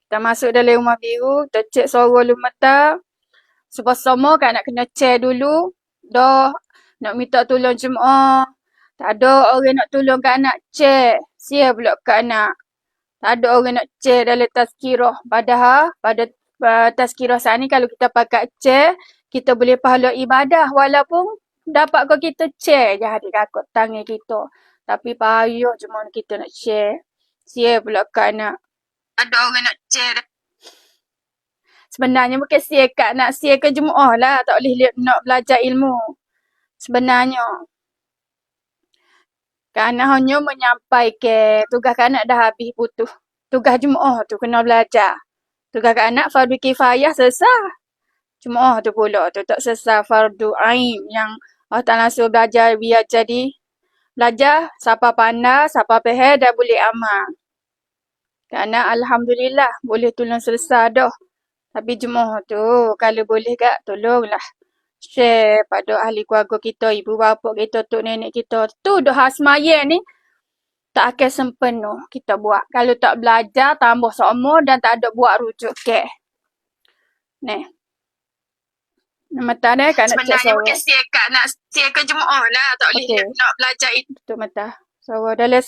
Kita masuk dalam rumah biru, kita cek suara lumata. Semua kan nak kena cek dulu. Dah nak minta tolong jemaah. Tak ada orang nak tolong Kak nak cek. Sia pula Kak nak. Tak ada orang nak cek dalam tazkirah. Padahal pada tazkirah saat ni kalau kita pakai cek, kita boleh pahala ibadah walaupun dapat kau kita cek je hari kakak tangan kita. Tapi payah cuma kita nak cek. Sia pula Kak nak. Ada orang nak cek. Sebenarnya bukan sia Kak nak sia ke jemaah lah. Tak boleh nak belajar ilmu. Sebenarnya. Kak nak hanya menyampaikan tugas Kak nak dah habis putus. Tugas jemaah tu kena belajar. Tugas Kak nak fardu kifayah selesai. Jemaah tu pula tu tak selesai fardu ain yang Allah Ta'ala suruh belajar biar jadi. Belajar siapa pandai, siapa faham dah boleh amal. Kak nak alhamdulillah boleh tolong selesai dah. Tapi jemaah tu kalau boleh Kak tolonglah share pada ahli keluarga kita, ibu bapa kita, tok nenek kita. Tu dah hasmaya ni tak akan sempurna kita buat. Kalau tak belajar tambah seumur dan tak ada buat rujuk ke. Ni. Nama tak ada Kak nak cek suara. Sebenarnya bukan sia Kak nak sia ke jemaah lah. Tak boleh nak belajar itu. Tu mata. Suara dalam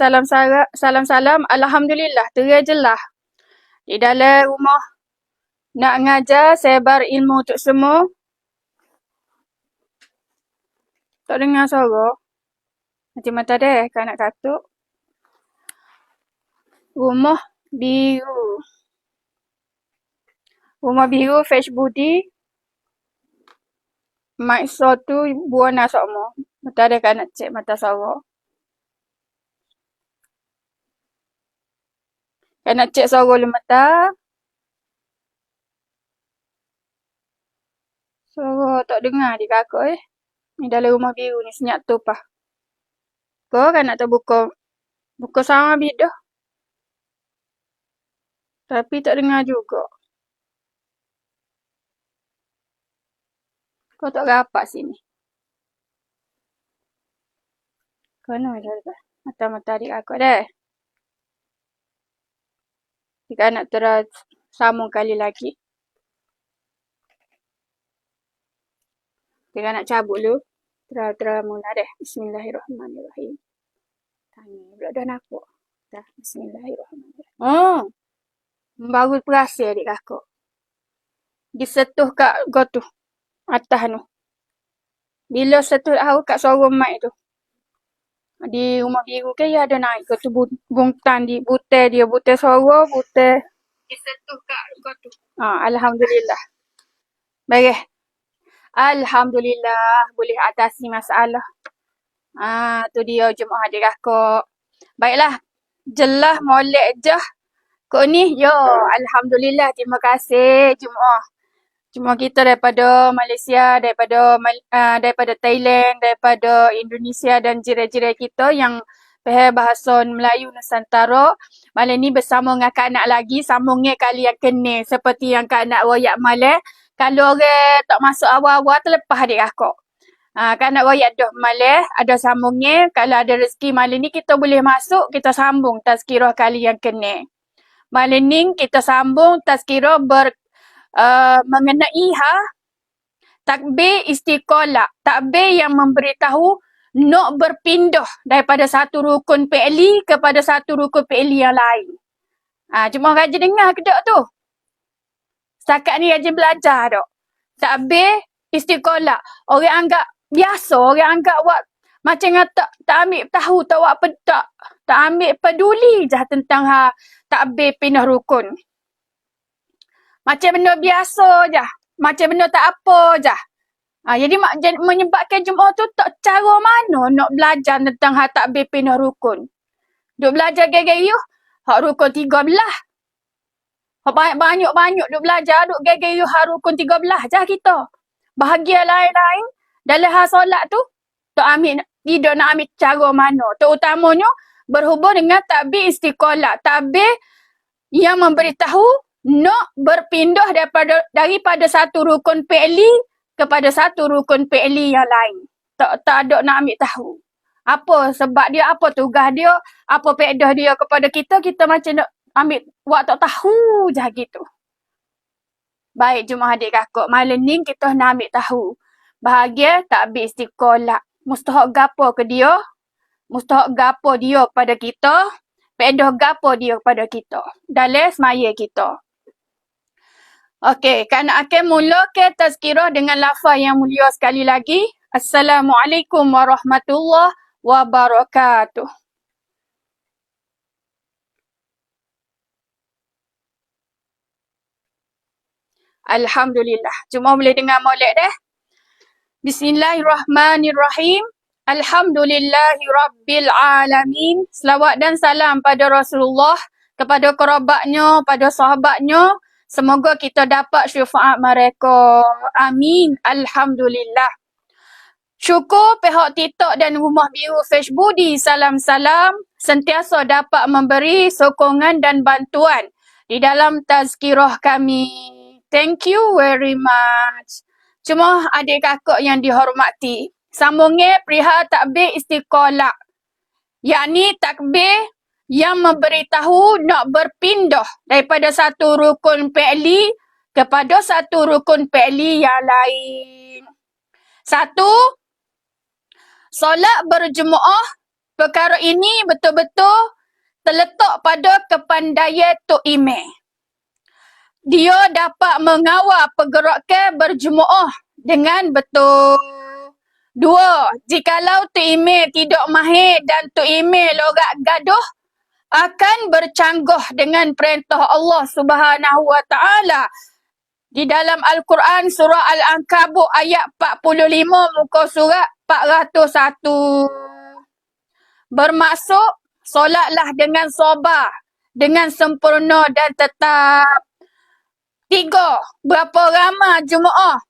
salam-salam. Alhamdulillah terjelah. Di dalam rumah nak ngajar, sebar ilmu untuk semua. Tak dengar suara. Macam mata deh, Kak nak katuk. Rumah biru. Rumah biru, Fresh Budi. Mike So tu, buana semua. Mata deh Kak nak cek mata suara. Kak nak cek suara lu mata. Suara tak dengar di kakak Ni dalam rumah biru ni senyap tu pah. Kau kan nak terbuka. Buka sama bidah. Tapi tak dengar juga. Kau tak rapat sini. Kau nak dah. Mata-mata adik kakak dah. Jika nak terus sambung kali lagi. Jika nak cabut dulu. Terus mula deh. Bismillahirrahmanirrahim. Tanya pula dah nampak. Dah. Bismillahirrahmanirrahim. Oh. Baru perasa adik kakak. Disetuh kat kau tu. Atas tu. Bila setuh tahu kat suara mic tu. Di rumah biru ke ya ada naik ke tu bungtan di butai dia. Butai suara, butai. Disetuh kat kau tu. Alhamdulillah. Baik. Alhamdulillah. Boleh atasi masalah. Tu dia jemaah adik kakak. Baiklah. Jelah molek je. Kau ni, alhamdulillah, terima kasih jemaah. Jemaah kita daripada Malaysia, daripada Thailand, daripada Indonesia dan jiran-jiran kita yang faham bahasa Melayu Nusantara. Malam ni bersama dengan Kak Nak lagi, sambungnya kali yang kena seperti yang Kak Nak royak malam. Kalau orang tak masuk awal-awal, terlepas adik kakak. Kak Nak royak dah malam, ada sambungnya. Kalau ada rezeki malam ni kita boleh masuk, kita sambung tazkirah kali yang kena. Malam ni kita sambung tazkirah mengenai takbir istiqalah. Takbir yang memberitahu nak berpindah daripada satu rukun fi'li kepada satu rukun fi'li yang lain. Cuma rajin dengar ke tak tu? Setakat ni rajin belajar tak? Takbir istiqalah. Orang anggap biasa, orang anggap buat macam tak ambil tahu, tak ambil peduli je tentang takbir pindah rukun. Macam benda biasa je. Macam benda tak apa je. Jadi menyebabkan jemaah tu tak cara mana nak belajar tentang takbir pindah rukun. Duk belajar gaya-gaya, rukun 13. Banyak-banyak duk belajar, duk gaya-gaya rukun 13 je kita. Bahagian lain-lain dalam solat tu, tak ambil, tidak nak ambil cara mana. Terutamanya berhubung dengan takbir istiqalah. Takbir yang memberitahu nak berpindah daripada satu rukun fi'li kepada satu rukun fi'li yang lain. Tak ada nak ambil tahu. Apa sebab dia, apa tugas dia, apa faedah dia kepada kita, kita macam nak ambil wak tak tahu je gitu. Baik jemaah adik kakak, malam ni kita nak ambil tahu. Bahagia takbir istiqolah. Mustahak gapo ke dia? Mustahak gapo dia pada kita? Pedoh gapo dia pada kita? Dalam semaya kita. Okey, kan akan mula ke tazkirah dengan lafaz yang mulia sekali lagi. Assalamualaikum warahmatullahi wabarakatuh. Alhamdulillah. Cuma boleh dengar molek dah. Bismillahirrahmanirrahim. Alhamdulillahi Rabbil Alamin. Selawat dan salam pada Rasulullah, kepada kerabatnya, pada sahabatnya. Semoga kita dapat syafaat mereka. Amin. Alhamdulillah. Syukur pihak TikTok dan Rumah Biru Fresh Budi Salam-Salam sentiasa dapat memberi sokongan dan bantuan di dalam tazkirah kami. Thank you very much. Cuma adik kakak yang dihormati, sambungnya perihal takbir istiqalah, yakni takbir yang memberitahu nak berpindah daripada satu rukun fi'li kepada satu rukun fi'li yang lain. Satu, solat berjemaah. Perkara ini betul-betul terletak pada kepandaian Tok Imam. Dia dapat mengawal pergerakan berjemaah dengan betul. Dua, jikalau Tok Imam tidak mahir dan Tok Imam lorak gaduh, akan bercanggah dengan perintah Allah Subhanahu Wa Taala di dalam Al-Quran surah Al-Ankabut ayat 45 muka surat 401. Bermaksud, solatlah dengan sabar, dengan sempurna dan tetap. Tiga, berapa ramai jemaah?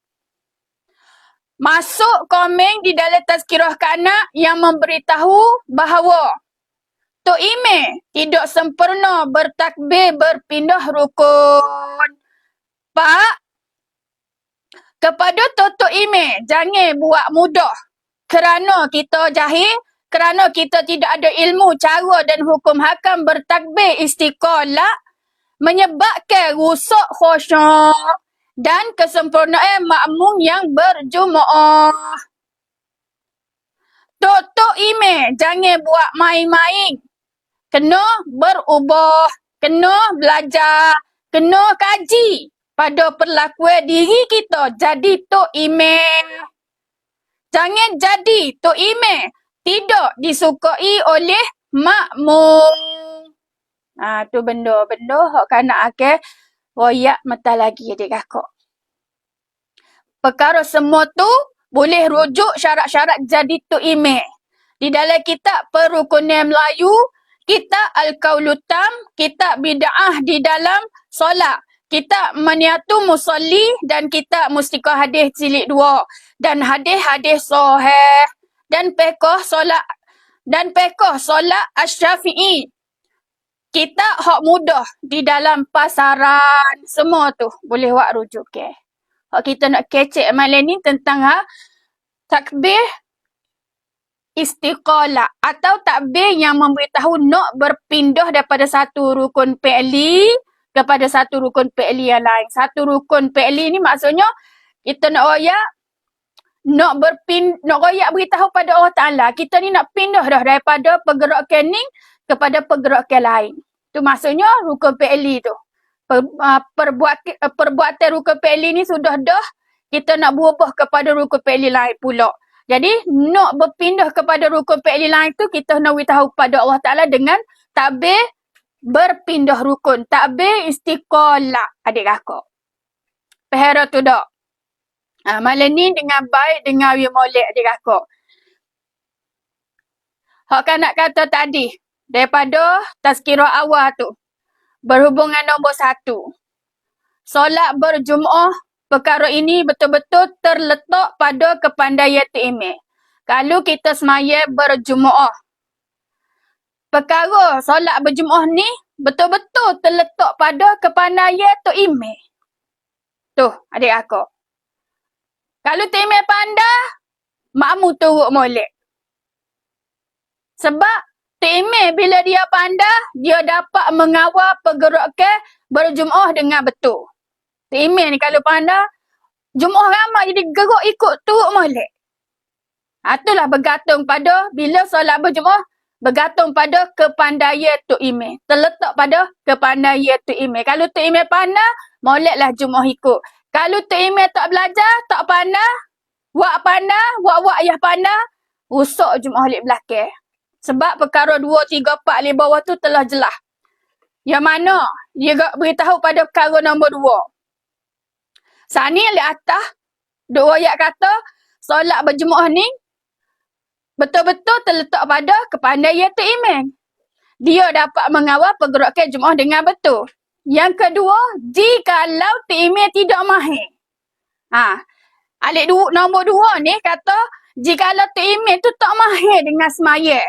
Masuk komen di dalam tazkirah kanak yang memberitahu bahawa Tok Imam tidak sempurna bertakbir berpindah rukun. Pak, kepada Tok Imam jangan buat mudah kerana kita jahil, kerana kita tidak ada ilmu cara dan hukum hakam bertakbir istiqalah, menyebabkan rusak khusyuk dan kesempurnaan makmum yang berjemaah. Tok Imam jangan buat main-main. Kena berubah, kena belajar, kena kaji pada perlakuan diri kita jadi Tok Imam. Jangan jadi Tok Imam tidak disukai oleh makmum. Tu benda-benda hak kanak akan royak mata lagi adik kakak. Perkara semua tu boleh rujuk syarat-syarat jadi Tok Imam. Di dalam kitab Perukunan Melayu, kitab Al-Qaulul Tam, kitab Bid'ah di dalam solat, kitab Maniatu Musalli dan kitab Mustika Hadis Jilid 2 dan hadis-hadis sahih dan fiqh solat Asy-Syafi'i. Kita hak mudah di dalam pasaran. Semua tu boleh buat rujuk ke. Hak kita nak kecek malam ni tentang takbir istiqalah atau takbir yang memberitahu nak berpindah daripada satu rukun fi'li kepada satu rukun fi'li yang lain. Satu rukun fi'li ni maksudnya kita nak royak beritahu pada Allah Ta'ala, kita ni nak pindah dah daripada pergerakan ni kepada pergerakan lain. Tu maksudnya rukun fi'li tu. Perbuatan rukun fi'li ni sudah dah, kita nak berubah kepada rukun fi'li lain pula. Jadi nak berpindah kepada rukun fi'li lain tu, kita nak beritahu pada Allah Ta'ala dengan takbir berpindah rukun. Takbir istiqalah adik kakak. Faham tu tak? Malam ni dengan baik dengar we molek adik kakak. Hak kanak kata tadi, daripada tazkirah awal tu, berhubungan nombor 1. Solat berjemaah, perkara ini betul-betul terletak pada kepandaian Tok Imam. Kalau kita semaya berjemaah, perkara solat berjemaah ni betul-betul terletak pada kepandaian Tok Imam. Tu, adik kakak. Kalau Tok Imam pandai, makmum turut molek. Sebab Mek bila dia pandai, dia dapat mengawal pergerakan berjemaah dengan betul. Mek ni kalau pandai, jemaah ramai jadi gerak ikut turut molek. Itulah bergantung pada bila solat berjemaah, bergantung pada kepandaian Tok Mek. Terletak pada kepandaian Tok Mek. Kalau Tok Mek pandai, moleklah jemaah ikut. Kalau Tok Mek tak belajar, tak pandai, wak ayah pandai, rusak jemaah alik belakang. Sebab perkara 2, 3, 4 alik bawah tu telah jelas. Yang mana dia beritahu pada perkara nombor 2. Sani alik atas, duk ayat kata, solat berjemaah ni betul-betul terletak pada kepandaian Tok Mek. Dia dapat mengawal pergerakan jemaah dengan betul. Yang kedua, jikalau Tok Mek tidak mahir. Alik nombor 2 ni kata, jikalau Tok Mek tu tak mahir dengan semaya.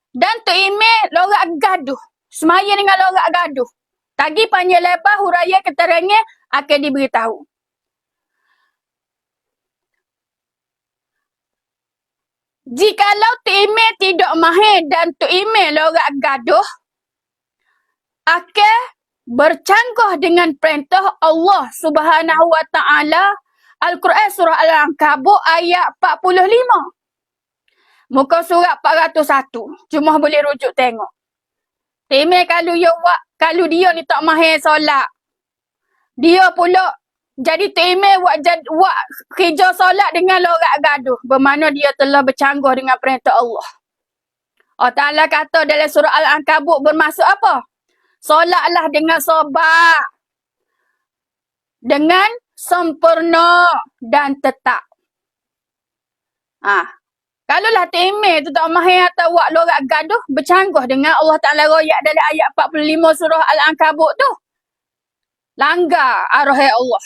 Dan Tok Mek lorak gaduh. Semaya dengan lorak gaduh. Tagi panjang lebar huraya keterangan akan diberitahu. Jikalau Tok Mek tidak mahir dan Tok Mek lorak gaduh, akan bercanggah dengan perintah Allah Subhanahu Wa Taala. Al-Quran surah Al-Ankabut ayat 45. Muka surat 401. Cuma boleh rujuk tengok. Tok Mek kalau dia ni tak mahir solat, dia pula jadi Tok Mek buat kerja solat dengan lorak gaduh. Bermakna dia telah bercanggah dengan perintah Allah. Allah Ta'ala kata dalam surah Al-Ankabut bermaksud apa? Solatlah dengan sabar, dengan sempurna dan tetap. Kalaulah Tok Mek tu tak mahir atau buat lorak gaduh, bercanggah dengan Allah Ta'ala royak dalam ayat 45 surah Al-Ankabut tu. Langgar arahan Allah.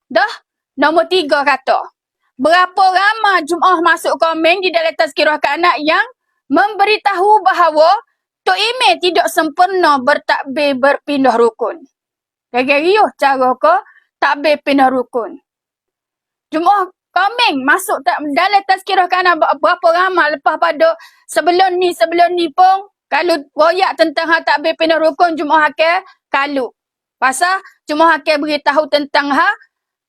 Dah, nombor 3 kata, berapa ramai jemaah masuk komen di dalam tazkirah kanak yang memberitahu bahawa Tok Mek tidak sempurna bertakbir berpindah rukun. Kaya-kaya cara ke takbir pindah rukun. Jemaah komen masuk dalam tazkirah kanak berapa ramai lepas pada sebelum ni pun kalau royak tentang takbir pindah rukun jemaah akan kalu. Pasal jemaah akan beritahu tentang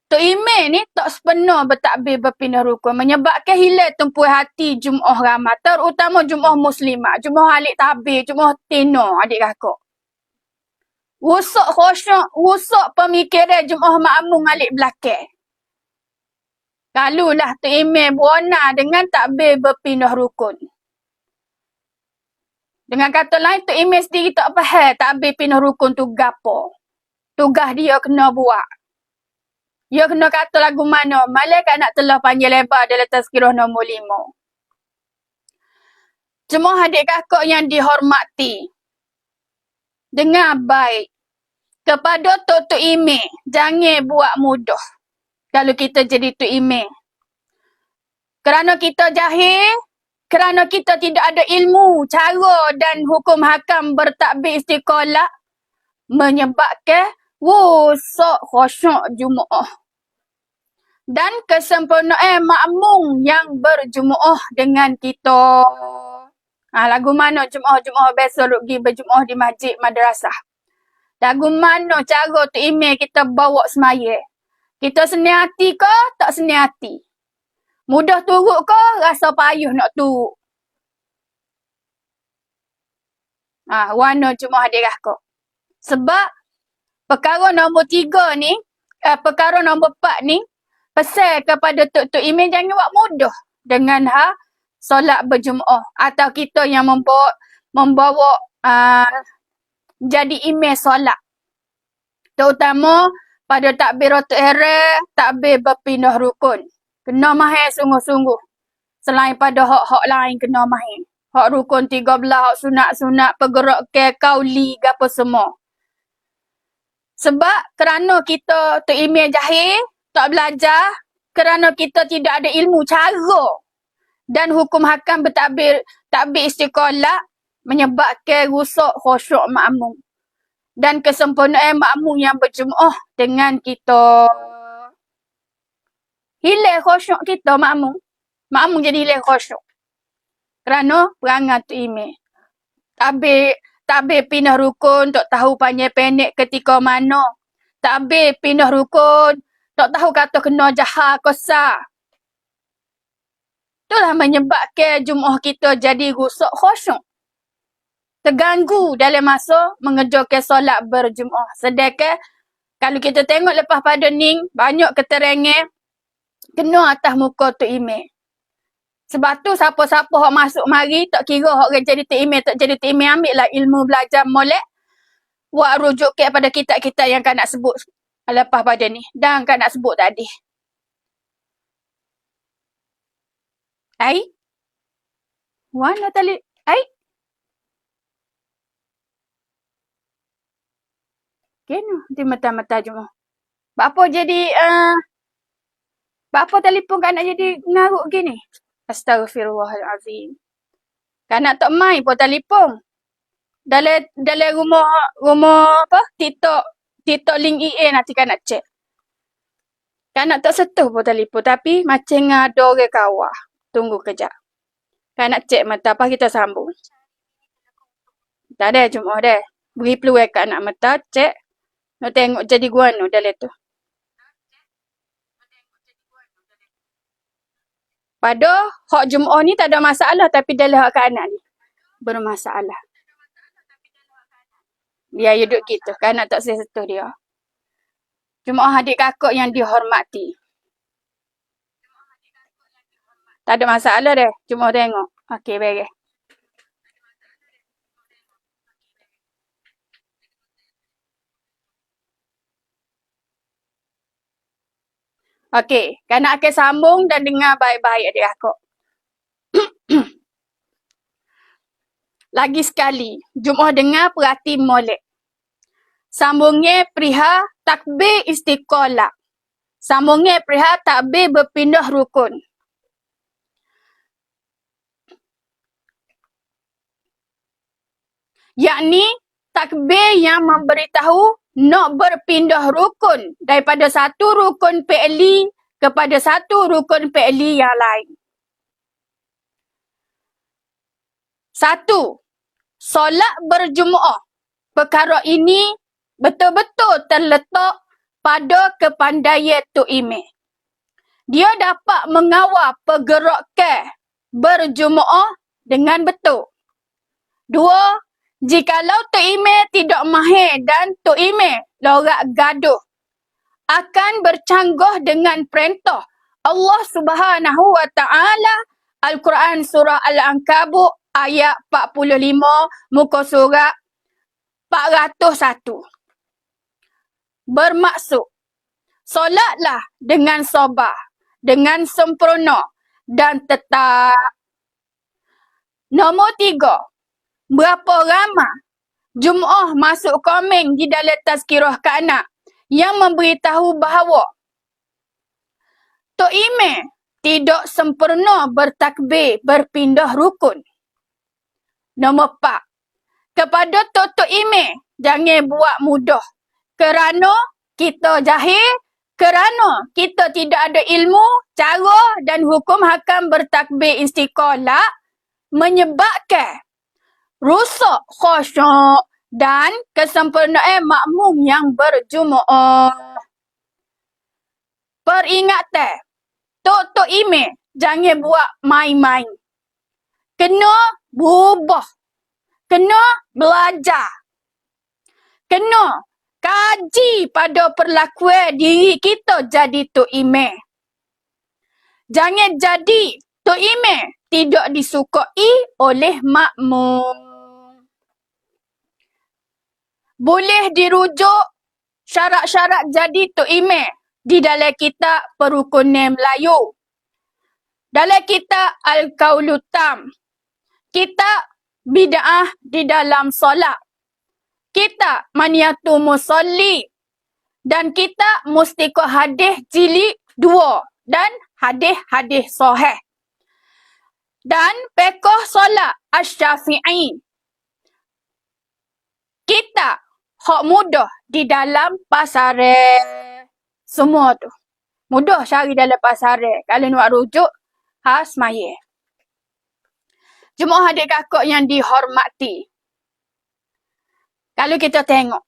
Tok Mek ni tak sepenuh bertakbir berpindah rukun, menyebabkan hilang tumpuan hati jemaah ramai, terutama jemaah muslimah, jemaah alik tabir, jemaah tino adik kakak. Rusak khusyuk, rusak pemikiran jemaah makmum alik belakang. Kalulah Tok Mek berona dengan takbir berpindah rukun. Dengan kata lain, Tok Mek sendiri tak faham takbir pindah rukun tu gapo. Tugas dia kena buat. Dia kena kata lagu mana. Malaikat nak telah panjang lebar dalam tazkirah nombor 5. Jemaah adik kakak yang dihormati. Dengar baik. Kepada Tok Mek, jangan buat mudah. Kalau kita jadi Tok Mek. Kerana kita jahil, kerana kita tidak ada ilmu, cara dan hukum hakam bertakbir istiqalah, menyebabkan rusak khusyuk jemaah dan kesempurnaan makmum yang berjemaah dengan kita. Lagu mana jemaah-jemaah biasa pergi berjemaah di masjid madrasah. Lagu mana cara Tok Mek kita bawa semaya. Kita senang hati ke tak senang hati? Mudah turut ke rasa payuh nak turut? Warna jemaah adik kakak. Sebab perkara nombor 3 ni, perkara nombor 4 ni, pesan kepada Tok Mek jangan buat mudah dengan solat berjemaah. Atau kita yang membawa jadi imam solat. Terutama pada takbiratul ihram, takbir berpindah rukun. Kena mahir sungguh-sungguh. Selain pada hak-hak lain kena mahir. Hak rukun 13, hak sunat-sunat, pergerakan, kauli, apa semua. Sebab kerana kita Tok Mek jahil, tak belajar, kerana kita tidak ada ilmu cara dan hukum hakam bertakbir istiqalah, menyebabkan rusak khusyuk makmum dan kesempurnaan makmum yang berjemaah dengan kita. Hilang khusyuk kita makmum. Makmum jadi hilang khusyuk. Kerana perangai Tok Ime. Tak habis pindah rukun, tak tahu panjang pendek ketika mana. Tak habis pindah rukun, tak tahu kata kena jahat kosa. Itulah menyebabkan Jumaah kita jadi rusak khusyuk. Terganggu dalam masa mengerjakan solat berjumaah. Sedangkan kalau kita tengok lepas pada ni, banyak keterangan kena atas muka Tok Ime. Sebab tu siapa-siapa yang masuk mari, tak kira orang jadi Tok Ime, tak jadi Tok Ime, ambil lah ilmu belajar molek. Buat rujuk kepada kitab-kitab yang kan nak sebut lepas pada ni. Dan kan nak sebut tadi. Ai? Mana tali? Ai? Kena di mata-mata Jumaah. Bapa jadi bapa telefon kan nak jadi ngaruk gini. Astaghfirullahalazim. Kan nak tak mai pun telefon. Dalam rumah apa? TikTok link EA nanti kan nak cek. Kan nak tak setuh pun telefon tapi macam ada orang kawah. Tunggu kejap. Kan nak cek mata apa kita sambung. Tak ada Jumaah dah. Beri peluang kat anak mata cek. Nak tengok jadi guano dalam tu. Pada hak Jumaah ni tak ada masalah tapi dalam hak anak ni bermasalah. Dia hidup gitu. Kan nak tak setuh dia. Jumaah adik kakak yang dihormati. Tak ada masalah dah. Cuma tengok. Okey, baik. Okey, kan nak akan sambung dan dengar baik-baik adik kakak. Lagi sekali, Jumaah dengar perhati molek. Sambungnya perihal takbir istiqalah. Sambungnya perihal takbir berpindah rukun. Yakni takbir yang memberitahu nak berpindah rukun daripada satu rukun fi'li kepada satu rukun fi'li yang lain. Satu, solat berjumaah. Perkara ini betul-betul terletak pada kepandaian Tok Ime. Dia dapat mengawal pergerakan berjumaah dengan betul. Dua, jikalau Tok Ime tidak mahir dan Tok Ime lorak gaduh, akan bercanggah dengan perintah Allah Subhanahu wa Ta'ala Al-Quran Surah Al-Ankabut ayat 45 muka surat 401. Bermaksud, solatlah dengan sabar, dengan sempurna dan tetap. Nombor 3. Berapa ramai Jumaah masuk komen di dalam tazkirah kanak yang memberitahu bahawa Tok Ime tidak sempurna bertakbir berpindah rukun. Nombor 4. Kepada Tok Ime, jangan buat mudah. Kerana kita jahil, kerana kita tidak ada ilmu, cara dan hukum hakam bertakbir istiqalah menyebabkan rusak khusyuk dan kesempurnaan makmum yang berjumaah. Peringatan, Tok Ime jangan buat main-main. Kena berubah. Kena belajar. Kena kaji pada perlakuan diri kita jadi Tok Ime. Jangan jadi Tok Ime tidak disukai oleh makmum. Boleh dirujuk syarat-syarat jadi Tok Ime di dalam kitab Perukunan Melayu. Dalam kitab Al-Qaulul Tam. Kitab Bid'ah di dalam solat. Kitab Maniatul Musalli. Dan kitab Mustiqah Hadis Jilid 2. Dan hadis-hadis sahih. Dan Fiqh Solat Asy-Syafi'i. Kitab hak mudah di dalam pasaran. Semua tu. Mudah cari dalam pasaran. Kalau nak rujuk, semaya. Jemaah adik kakak yang dihormati. Kalau kita tengok.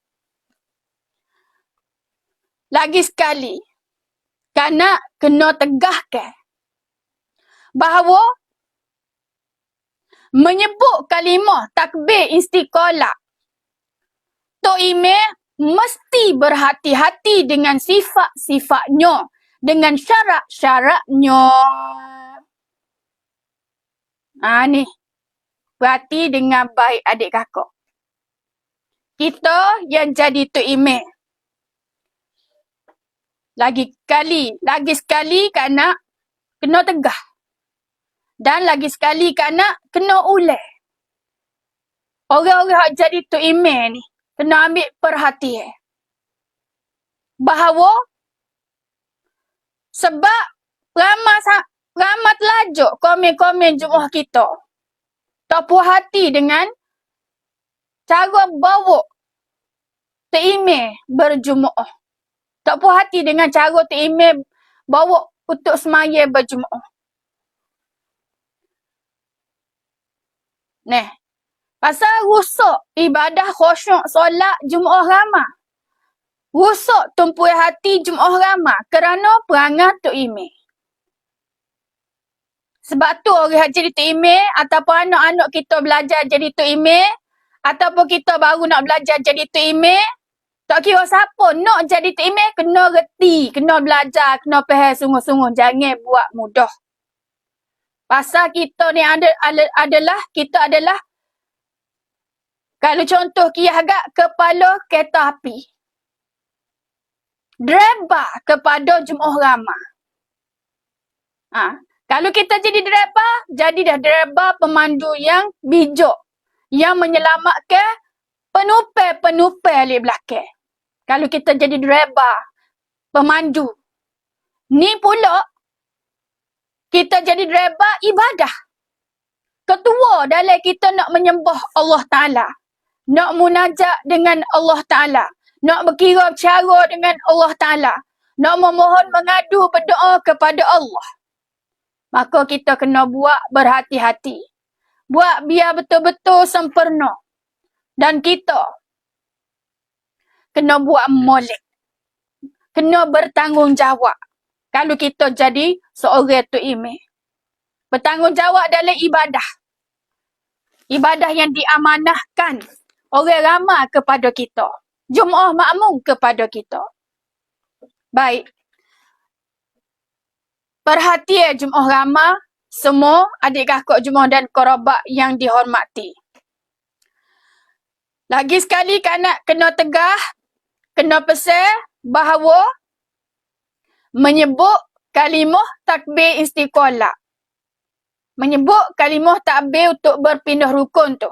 Lagi sekali. Kanak kena tegahkan. Bahawa menyebut kalimah takbir istiqalah. Tok Imam mesti berhati-hati dengan sifat-sifatnya. Dengan syarat-syaratnya. Ni. Berhati dengan baik adik kakak. Kita yang jadi Tok Imam. Lagi sekali kanak kena tegah. Dan lagi sekali kanak kena ulih. Orang-orang yang jadi Tok Imam ni kena ambil perhatian. Bahawa sebab ramai telajuk komen-komen jemaah kita. Tak puas hati dengan cara bawa Tok Imam berjemaah. Tak puas hati dengan cara Tok Imam bawa untuk semaya berjemaah. Pasal rusak ibadah khusyuk solat jemaah ramai. Rusak tumpuan hati jemaah ramai kerana perangai Tok Imam. Sebab tu orang jadi Tok Imam ataupun anak-anak kita belajar jadi Tok Imam ataupun kita baru nak belajar jadi Tok Imam, tak kira siapa nak jadi Tok Imam kena reti, kena belajar, kena faham sungguh-sungguh, jangan buat mudah. Pasal kita ni kita adalah kalau contoh kira agak kepala kereta api. Driver kepada jemaah ramai. Kalau kita jadi driver, jadi dah driver pemandu yang bijak. Yang menyelamatkan penumpang-penumpang di belakang. Kalau kita jadi driver, pemandu. Ni pula, kita jadi driver ibadah. Ketua dalam kita nak menyembah Allah Ta'ala. Nak munajat dengan Allah Ta'ala. Nak berkira cara dengan Allah Ta'ala. Nak memohon mengadu berdoa kepada Allah. Maka kita kena buat berhati-hati. Buat biar betul-betul sempurna. Dan kita kena buat molek. Kena bertanggungjawab. Kalau kita jadi seorang Tok Imam. Bertanggungjawab dalam ibadah. Ibadah yang diamanahkan orang ramai kepada kita. Jemaah makmum kepada kita. Baik. Perhatian jemaah ramai, semua adik kakak jemaah dan kerabat yang dihormati. Lagi sekali kanak kena tegah, kena pesan bahawa menyebut kalimah takbir istiqalah. Menyebut kalimah takbir untuk berpindah rukun tu.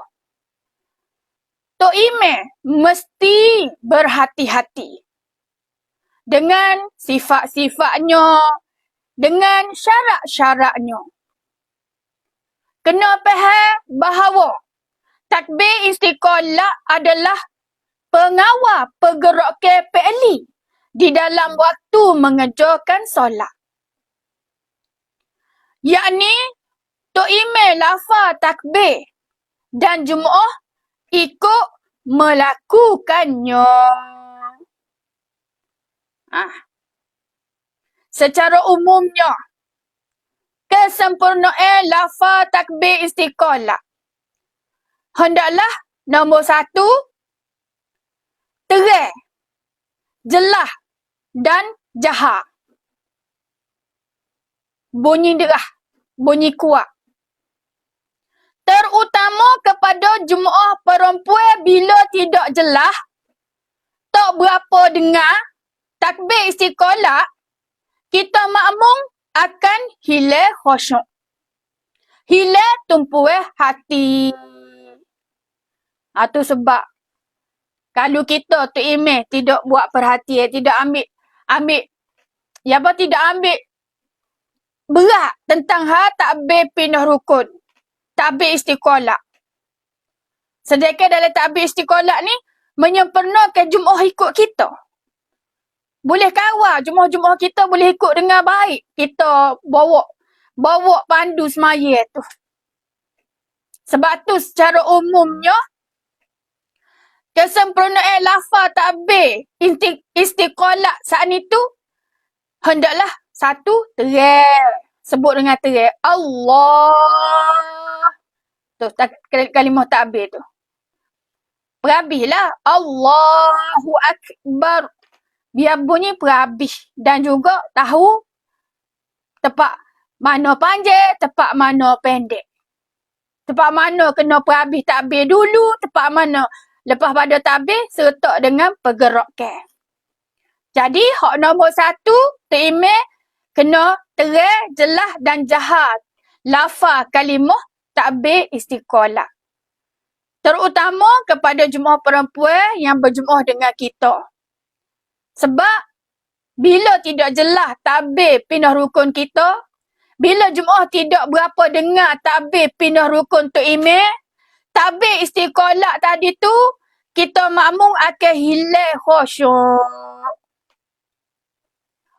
Tok Imam mesti berhati-hati dengan sifat-sifatnya, dengan syarat-syaratnya. Kena faham bahawa takbir istiqalah adalah pengawal pergerakan PLI di dalam waktu mengerjakan solat. Yakni, Tok Imam lafaz takbir dan jemaah ikut melakukannya. Secara umumnya, kesempurnaan lafaz takbir istiqalah hendaklah nombor 1, terang, jelas dan jahar. Bunyi derah, bunyi kuat. Terutama kepada jemaah perempuan bila tidak jelas, tak berapa dengar takbir istiqalah, kita makmum akan hilang khusyuk. Hilang tumpuan hati. Itu sebab kalau kita Tok Imam tidak buat perhatian, tidak tidak ambil berat tentang takbir pindah rukun. Takbir istiqalah. Sedangkan dalam takbir istiqalah ni, menyempurnakan jemaah ikut kita. Boleh kawal jemaah-jemaah kita boleh ikut dengan baik. Kita bawa pandu semaya tu. Sebab tu secara umumnya, kesempurnaan lafaz takbir istiqalah saat itu hendaklah satu terang. Sebut dengan terang. Allah. Tu kalimah takbir tu. Perhabislah. Allahu Akbar. Biar bunyi perhabis. Dan juga tahu tepat mana panjang, tepat mana pendek. Tepat mana kena perhabis takbir dulu, tepat mana lepas pada takbir serta dengan pergerakan. Jadi, hak nombor satu, Imam kena terang, jelas dan jahat. Lafaz kalimah takbir istiqalah. Terutama kepada jemaah perempuan yang berjemaah dengan kita. Sebab, bila tidak jelas takbir pindah rukun kita, bila jemaah tidak berapa dengar takbir pindah rukun tu Imam, takbir istiqalah tadi tu, kita makmum akan hilang khusyuk.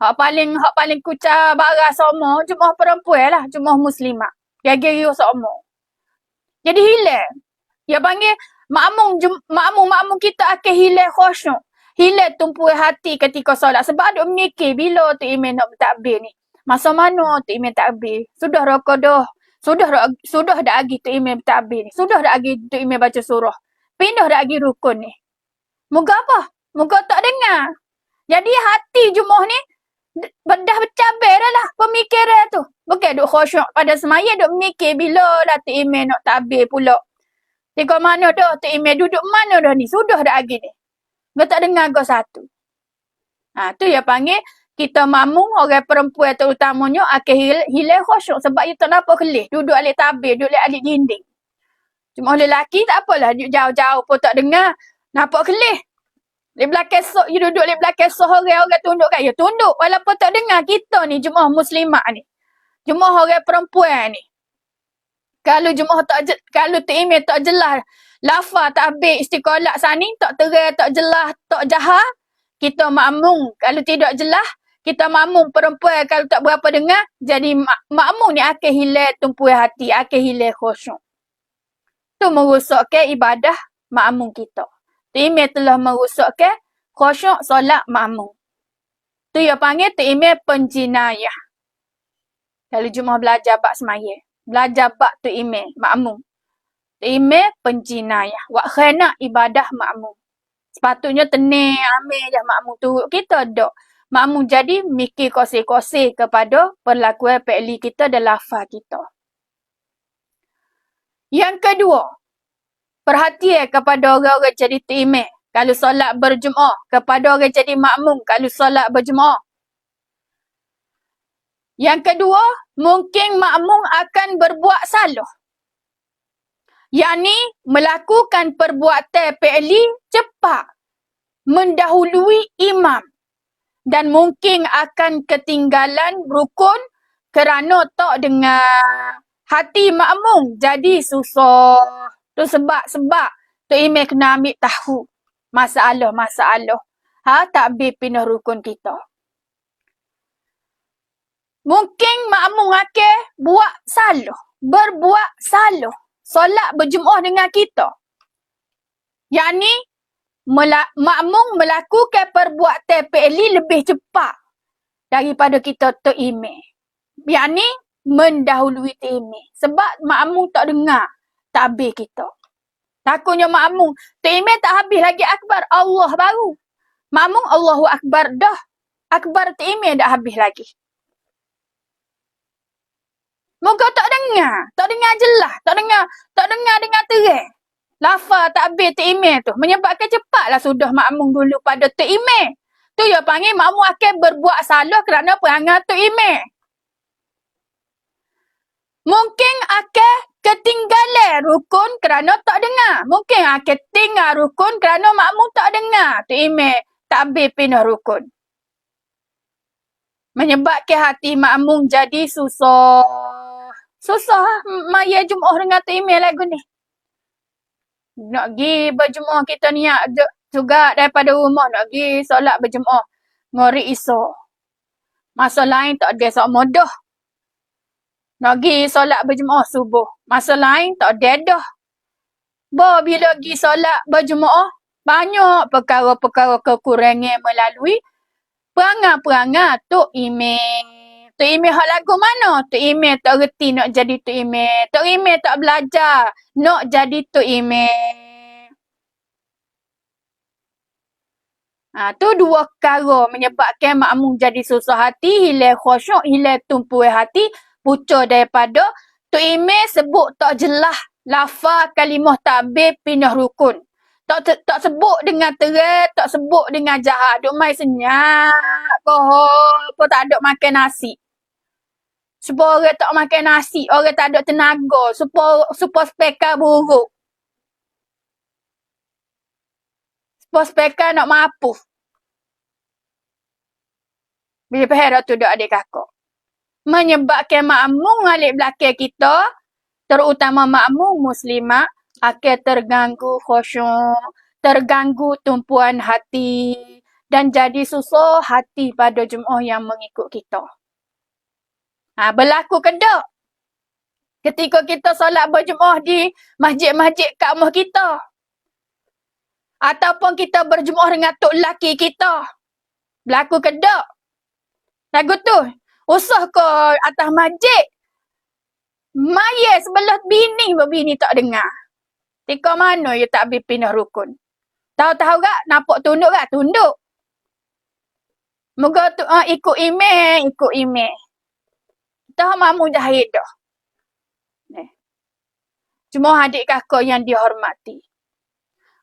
Hak paling kucar barang sama, jemaah perempuan lah, jemaah muslimah. Gaya-gaya sama. Jadi hilang. Dia panggil makmum kita akan hilang khusyuk. Hilang tumpuan hati ketika solat. Sebab ada mikir bila tu Imam nak bertakbir ni. Masa mana tu Imam takbir? Sudah rokok dah. Sudah dah lagi tu Imam bertakbir ni. Sudah dah lagi tu Imam baca surah. Pindah dah lagi rukun ni. Moga apa? Moga tak dengar. Jadi hati jemaah ni dah bercabar dah lah pemikiran tu. Bukan duk khusyuk pada semaya duk mikir bila lah tu Imam nak takbir pula. Tengok mana dah tu Imam duduk mana dah ni. Sudah dah lagi ni. Dia tak dengar kau satu. Tu dia panggil kita makmum orang perempuan terutamanya akan hilang khusyuk sebab dia tak nampak kelih. Duduk alik tabir, duduk alik dinding. Cuma lelaki tak apalah, duduk jauh-jauh pun tak dengar. Nampak kelih. Di belakang sok, you duduk di belakang sok orang tunduk kan. Ya tunduk walaupun tak dengar kita ni jemaah muslimah ni. Jemaah orang perempuan ni. Kalau tu Imam tak jelas lafaz takbir istiqalah sani tak terang, tak jelas, tak jahat, kita makmum. Kalau tidak jelas, kita makmum perempuan kalau tak berapa dengar, jadi makmum ni akan hilang tumpuan hati, akan hilang khusyuk. Tu merosakkan ibadah makmum kita. Tu Imam telah merosakkan khusyuk solat makmum. Tu yang panggil tu Imam penjinayah. Kalau jemaah belajar bab semaya. Belajar bab tu Imam, makmum. Tu Imam penjinayah. Wak khana ibadah makmum. Sepatutnya tenang, ambil je makmum tu. Kita tak. Makmum jadi mikir koseh-koseh kepada perlakuan fi'li kita dan lafaz kita. Yang kedua, perhatian kepada orang-orang jadi tu Imam. Kalau solat berjemaah. Kepada orang jadi makmum kalau solat berjemaah. Yang kedua, mungkin makmum akan berbuat salah. Yakni melakukan perbuatan fi'li cepat. Mendahului imam. Dan mungkin akan ketinggalan rukun kerana tak dengar. Hati makmum jadi susah. Tu sebab tu Imam kena ambil tahu masalah. Takbir pindah rukun kita. Mungkin makmum akan berbuat salah. Solat berjemaah dengan kita. Yakni makmum melakukan perbuatan fi'li lebih cepat daripada kita tu Imam. Yakni mendahului tu Imam. Sebab makmum tak dengar takbir kita. Takutnya makmum tu Imam tak habis lagi akbar, Allah baru. Makmum Allahu Akbar dah. Akbar tu Imam dah habis lagi. Moga tak dengar jelas, tak dengar dengan terang. Lafaz takbir tu Imam tu menyebabkan cepatlah sudah makmum dulu pada tu Imam. Tu yang panggil makmum akan berbuat salah kerana perangai tu Imam. Mungkin akan ketinggalan rukun kerana tak dengar. Mungkin akan tinggal rukun kerana makmum tak dengar tu Imam takbir pindah rukun. Menyebabkan hati makmum jadi susah. Susah maya Jumaat dengan tu Imam lagu ni. Nak pergi berjemaah kita niat juga daripada rumah nak pergi solat berjemaah. Ngori Isya. Masa lain tak ada sama dah. Nak pergi solat berjemaah subuh. Masa lain tak ada dah. Bila pergi solat berjemaah, banyak perkara-perkara kekurangan melalui perangai-perangai Tok Imeh. Tok Imeh hak lagu mana? Tok Imeh tak reti nak jadi Tok Imeh. Tok Imeh tak belajar nak jadi Tok Imeh. Tu dua perkara menyebabkan makmum jadi susah hati, hilang khusyuk, hilang tumpuan hati, pucuk daripada Tok Imeh sebut tak jelas lafaz kalimah takbir pindah rukun. Tak sebut dengan terang, tak sebut dengan jahat. Duk mai senyap. Apa tak ada makan nasi. Supaya orang tak makan nasi, orang tak ada tenaga. Supaya spekar buruk. Supaya spekar nak mampu. Bila faham tu dak adik kakak. Menyebabkan makmum alik belakang kita, terutama makmum muslimat, akan terganggu khusyuk, terganggu tumpuan hati, dan jadi susah hati pada jemaah yang mengikut kita. Berlaku ke tak? Ketika kita solat berjemaah di masjid-masjid kat rumah kita. Ataupun kita berjemaah dengan tok lelaki kita. Berlaku ke tak? Lagu tu, usah ke atas masjid. Maya sebelah bini tak dengar. Tika mana ya tak habis pindah rukun. Tahu-tahu tak? Nampak tunduk tak? Tunduk. Moga tu ikut email. Tahu mamu jahit dah. Jemaah adik kakak yang dihormati.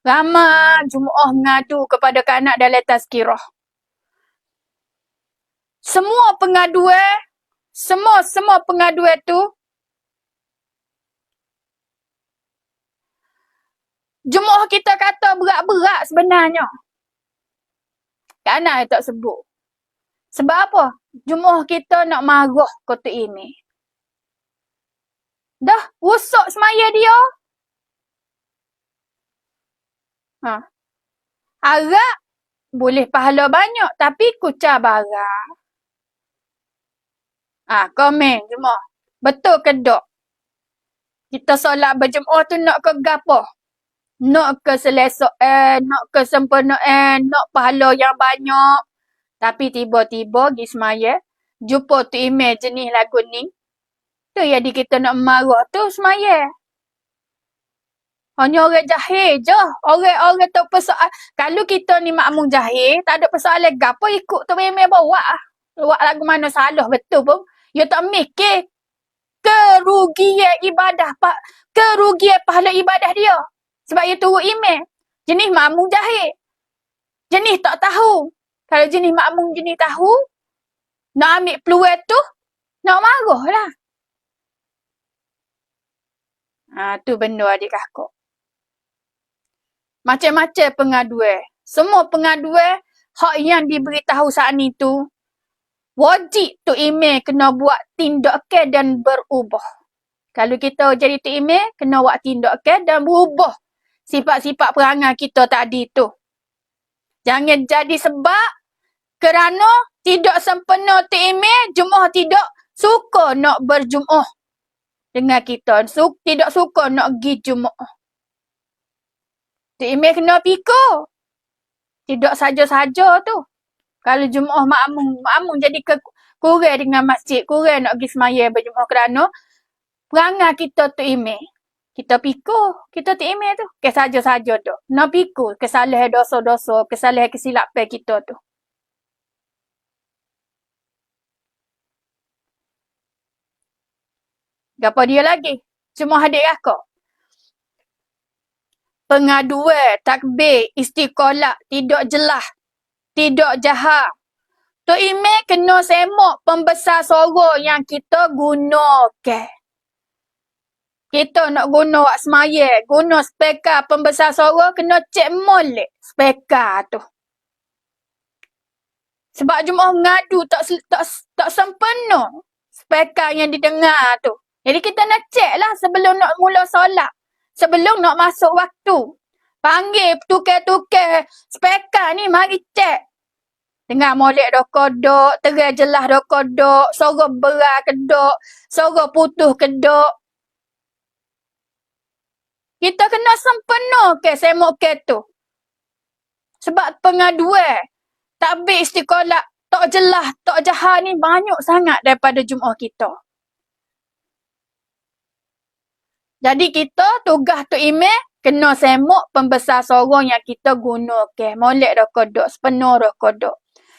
Ramai jemaah mengadu kepada kanak dalam tazkirah. Semua pengaduan tu jemaah kita kata berat-berat sebenarnya. Kanak tak sebut. Sebab apa? Jemaah kita nak marah kota ini. Dah rusak semaya dia. Harap boleh pahala banyak tapi kucar barang. Komen jemaah. Betul ke tak? Kita solat berjemaah tu nak ke gapo? Nak ke selesaan, nak ke sempurnaan, nak pahala yang banyak. Tapi tiba-tiba pergi semaya, jumpa tu email jenis lagu ni. Tu jadi kita nak marah tu semaya. Hanya orang jahil je. Orang tu persoalan. Kalau kita ni makmum jahil, tak ada persoalan gapo ikut tu email bawa. Buat lagu mana salah betul pun. Ya tak mikir kerugian ibadah, kerugian pahala ibadah dia. Sebab dia turut email. Jenis makmum jahil. Jenis tak tahu. Kalau jenis makmum jenis tahu, nak ambil peluang tu, nak marah lah. Tu benda adik kakak. Macam-macam pengaduan. Semua pengaduan, hak yang diberitahu saat ni tu, wajib tu email kena buat tindakan dan berubah. Kalau kita jadi tu email, kena buat tindakan dan berubah sifat-sifat perangai kita tadi tu. Jangan jadi sebab kerana tidak sempurna tu email, jemaah tidak suka nak berjemaah dengan kita. Tidak suka nak pergi jemaah. Tu email kena pikir. Tidak saja-saja tu. Kalau jemaah makmum jadi kurang dengan masjid, kurang nak pergi semaya berjemaah kerana perangai kita tu email. Kita pikir, kita tu email tu. Saja-saja tu. Nak pikir kesalahan dosa-dosa, kesalahan kesilapan kita tu. Apa dia lagi? Cuma adik kakak. Pengaduan, takbir, istiqalah, tidak jelas, tidak jahat. Tu email kena semak pembesar suara yang kita gunakan. Kita nak guna wak semaya, guna spekar pembesar suara, kena cek molek spekar tu. Sebab jemaah mengadu tak sempurna spekar yang didengar tu. Jadi kita nak cek lah sebelum nak mula solat. Sebelum nak masuk waktu. Panggil tukar-tukar spekar ni, mari cek. Dengar molek dah kodok, terang jelas dah kodok, sorok berat kedok, sorok putus kedok. Kita kena sempena ke semok ke tu. Sebab pengaduan takbir istiqalat, tak jelas, tak jahat ni banyak sangat daripada jemaah kita. Jadi kita tugas tu email kena semok pembesar sorong yang kita guna ke. Molek dah kodok, sepenuh dah kodok.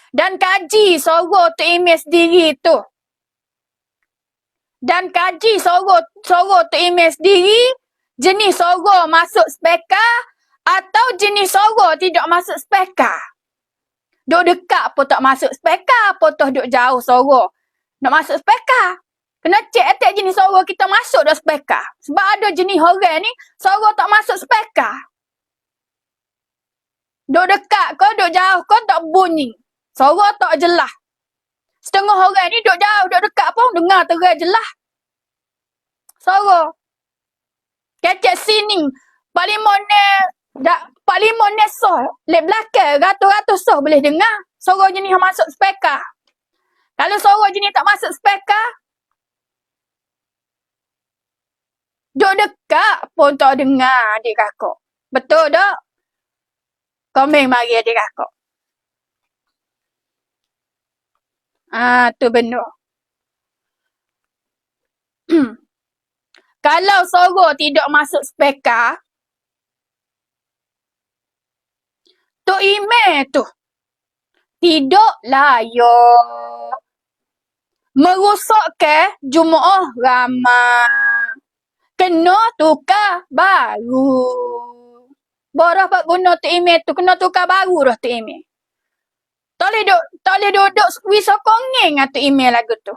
Dan kaji sorong tu email sendiri tu. Dan kaji sorong tu email sendiri, jenis sorong masuk spekar atau jenis sorong tidak masuk spekar. Duk dekat pun tak masuk spekar, potong duk jauh sorong nak masuk spekar. Kena cek atas jenis sorong kita masuk dah spekar. Sebab ada jenis orang ni, sorong tak masuk spekar. Duk dekat ke, duk jauh ke, tak bunyi. Sorong tak jelas. Setengah orang ni duk jauh, duk dekat pun dengar terang jelas. Sorong. Kecek sini. Parlimen soh. Lep belakang, ratus-ratus soh boleh dengar. Sorong jenis yang masuk spekar. Kalau sorong jenis tak masuk spekar, duk dekat pun tak dengar adik kakak. Betul tak? Komen mari adik kakak. Tu benar. Kalau sorong tidak masuk spekar, tu email tu tidak layak. Merosakkan jemaah ramai. Kena tukar baru. Borah pak guna tu email tu, kena tukar baru dah tu email. Tak boleh duduk wisa kongeng tu email lagu tu.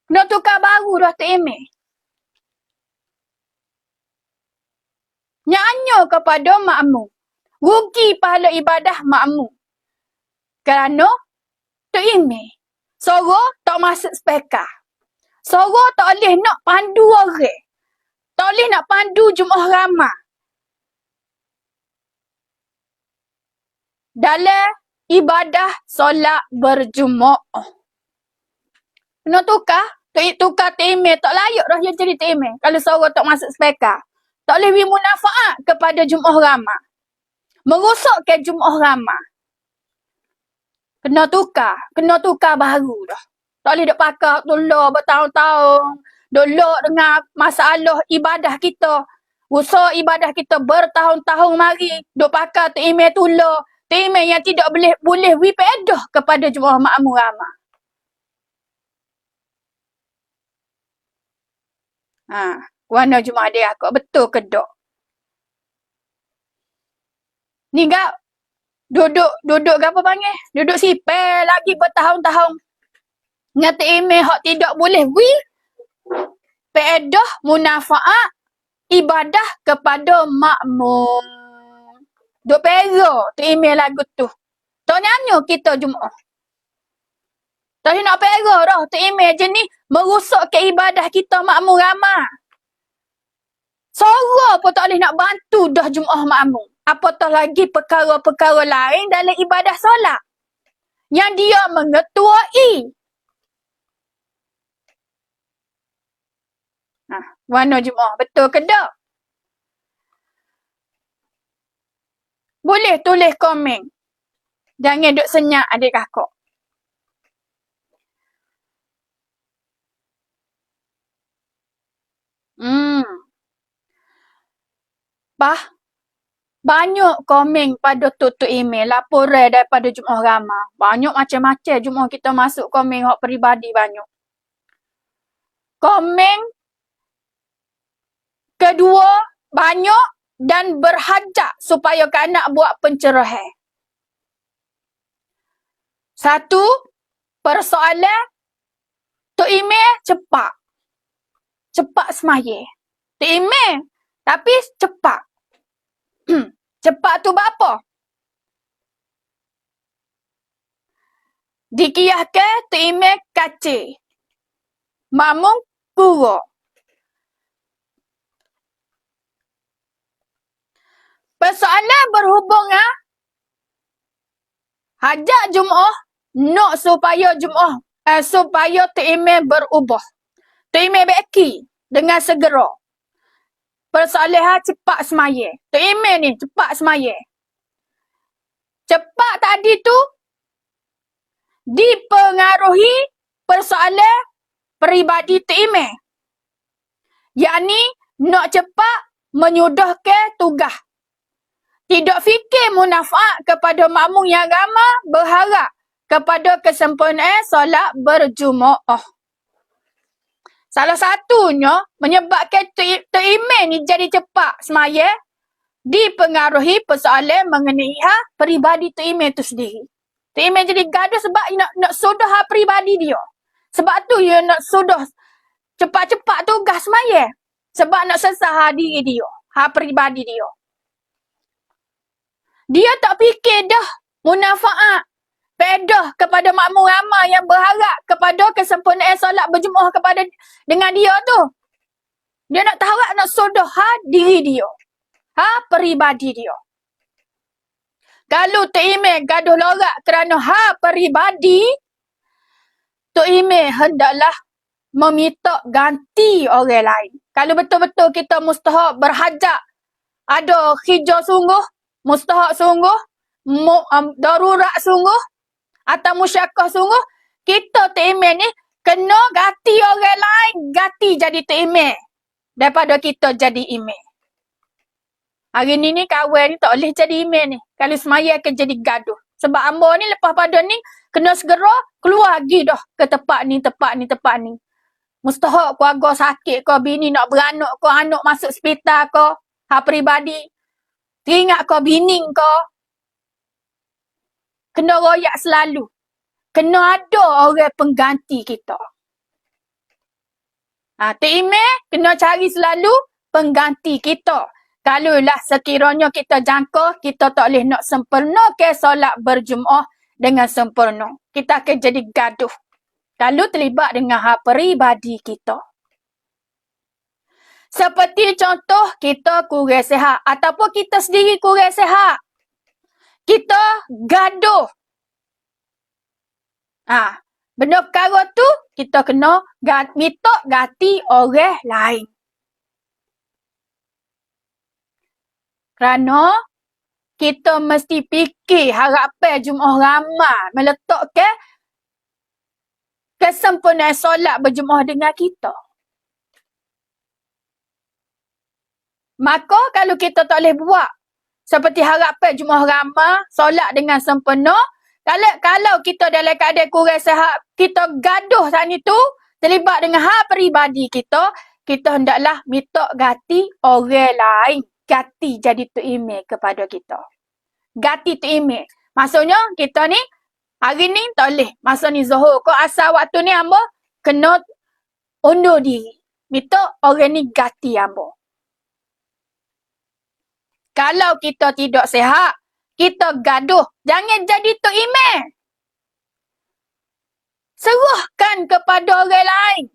Kena tukar baru dah tu email. Nyanyo kepada makmum. Rugi pahala ibadah makmum. Kerana tu email. Sorong tak masuk spekar. Sorong tak boleh nak pandu orang. Tak boleh nak pandu jemaah ramai. Dalam ibadah solat berjemaah. Kena tukar. Tukar tu email. Tak layak dah yang jadi tu email. Kalau sorong tak masuk spekar. Tak boleh beri munafaat kepada jemaah ramai. Merosakkan jemaah ramai. Kena tukar baru dah. Tak boleh duk pakai tolak bertahun-tahun. Dolok dengan masalah ibadah kita. Usaha ibadah kita bertahun-tahun mari. Duk pakai tu email tolak. Tu email yang tidak boleh wipedah kepada jemaah makmum ramai. Warna jemaah dia aku betul ke tak? Ni gak duduk apa panggil? Duduk sipel lagi bertahun-tahun. Nyata email hak tidak boleh peedah munafaat ibadah kepada makmum. Duk pera tu email lagu tu. Tak nyanyi kita Jumaat. Tak nak pera dah tu email je ni merosak ke ibadah kita makmum ramai. Sorang pun tak boleh nak bantu dah Jumaat makmum. Apatah lagi perkara-perkara lain dalam ibadah solat. Yang dia mengetuai. Warna Jumaat. Betul ke tak? Boleh tulis komen. Jangan duk senyap adik kakak. Banyak komen pada tutup email laporan daripada jemaah ramai. Banyak macam-macam jemaah kita masuk komen hak peribadi banyak. Komen kedua banyak dan berhajat supaya kanak buat pencerahan. Satu, persoalan tu email cepat. Cepat semaya. Tu email tapi cepat. Cepat tu berapa? Dikiyahkan tu email kacir. Makmum kurang. Persoalan berhubungan Hajat Jumaah nak supaya supaya Tok Imam berubah. Tok Imam beki dengan segera. Persoalan cepat semaya. Tok Imam ni cepat semaya. Cepat tadi tu dipengaruhi persoalan peribadi Tok Imam. Yakni nak cepat menyudahkan tugas. Tidak fikir munafaat kepada makmum yang ramai, berharap kepada kesempurnaan solat berjumaah. Salah satunya menyebabkan Tok Imam ni jadi cepat semaya dipengaruhi persoalan mengenai peribadi Tok Imam tu sendiri. Tok Imam jadi gaduh sebab nak sudah peribadi dia. Sebab tu dia nak sudah cepat-cepat tugas semaya. Sebab nak selesai diri dia, peribadi dia. Dia tak fikir dah munafaat, faedah kepada makmum ramai yang berharap kepada kesempurnaan solat berjumaah kepada dengan dia tu. Dia nak tahu nak sudah diri dia, peribadi dia. Kalau Tok Imam gaduh lorak kerana peribadi, Tok Imam hendaklah meminta ganti orang lain. Kalau betul-betul kita mustahak berhajat, ada hijau sungguh, mustahak sungguh, darurat sungguh, atau musyakah sungguh, kita Tok Imam ni kena ganti orang lain, ganti jadi Tok Imam daripada kita jadi imam. Hari ni kawan ni tak boleh jadi imam ni. Kalau semaya akan jadi gaduh. Sebab hamba ni lepas pada ni kena segera keluar lagi dah ke tempat ni. Mustahak keluarga sakit ke, bini nak beranak ke, anak masuk hospital ke, peribadi. Teringat ke bini ke. Kena royak selalu. Kena ada orang pengganti kita. Tok Imam kena cari selalu pengganti kita. Kalaulah sekiranya kita jangka, kita tak boleh nak sempurnakan solat berjumaah dengan sempurna. Kita akan jadi gaduh. Kalau terlibat dengan peribadi kita. Seperti contoh, kita kurang sihat. Ataupun kita sendiri kurang sihat. Kita gaduh. Benda perkara tu, kita kena minta ganti orang lain. Kerana kita mesti fikir harapan Jumaah ramai meletakkan kesempurnaan solat berjumaah dengan kita. Maka kalau kita tak boleh buat seperti harapan Jumaah ramai, solat dengan sempurna, kalau kita dalam keadaan kurang sihat, kita gaduh saat itu, terlibat dengan peribadi kita, kita hendaklah minta ganti orang lain. Ganti jadi Tok Imam kepada kita. Ganti Tok Imam. Maksudnya kita ni hari ni tak boleh. Masa ni Zuhur ke asal waktu ni hamba kena undur diri. Minta orang ni ganti hamba. Kalau kita tidak sihat, kita gaduh. Jangan jadi Tok Imam. Serahkan kepada orang lain.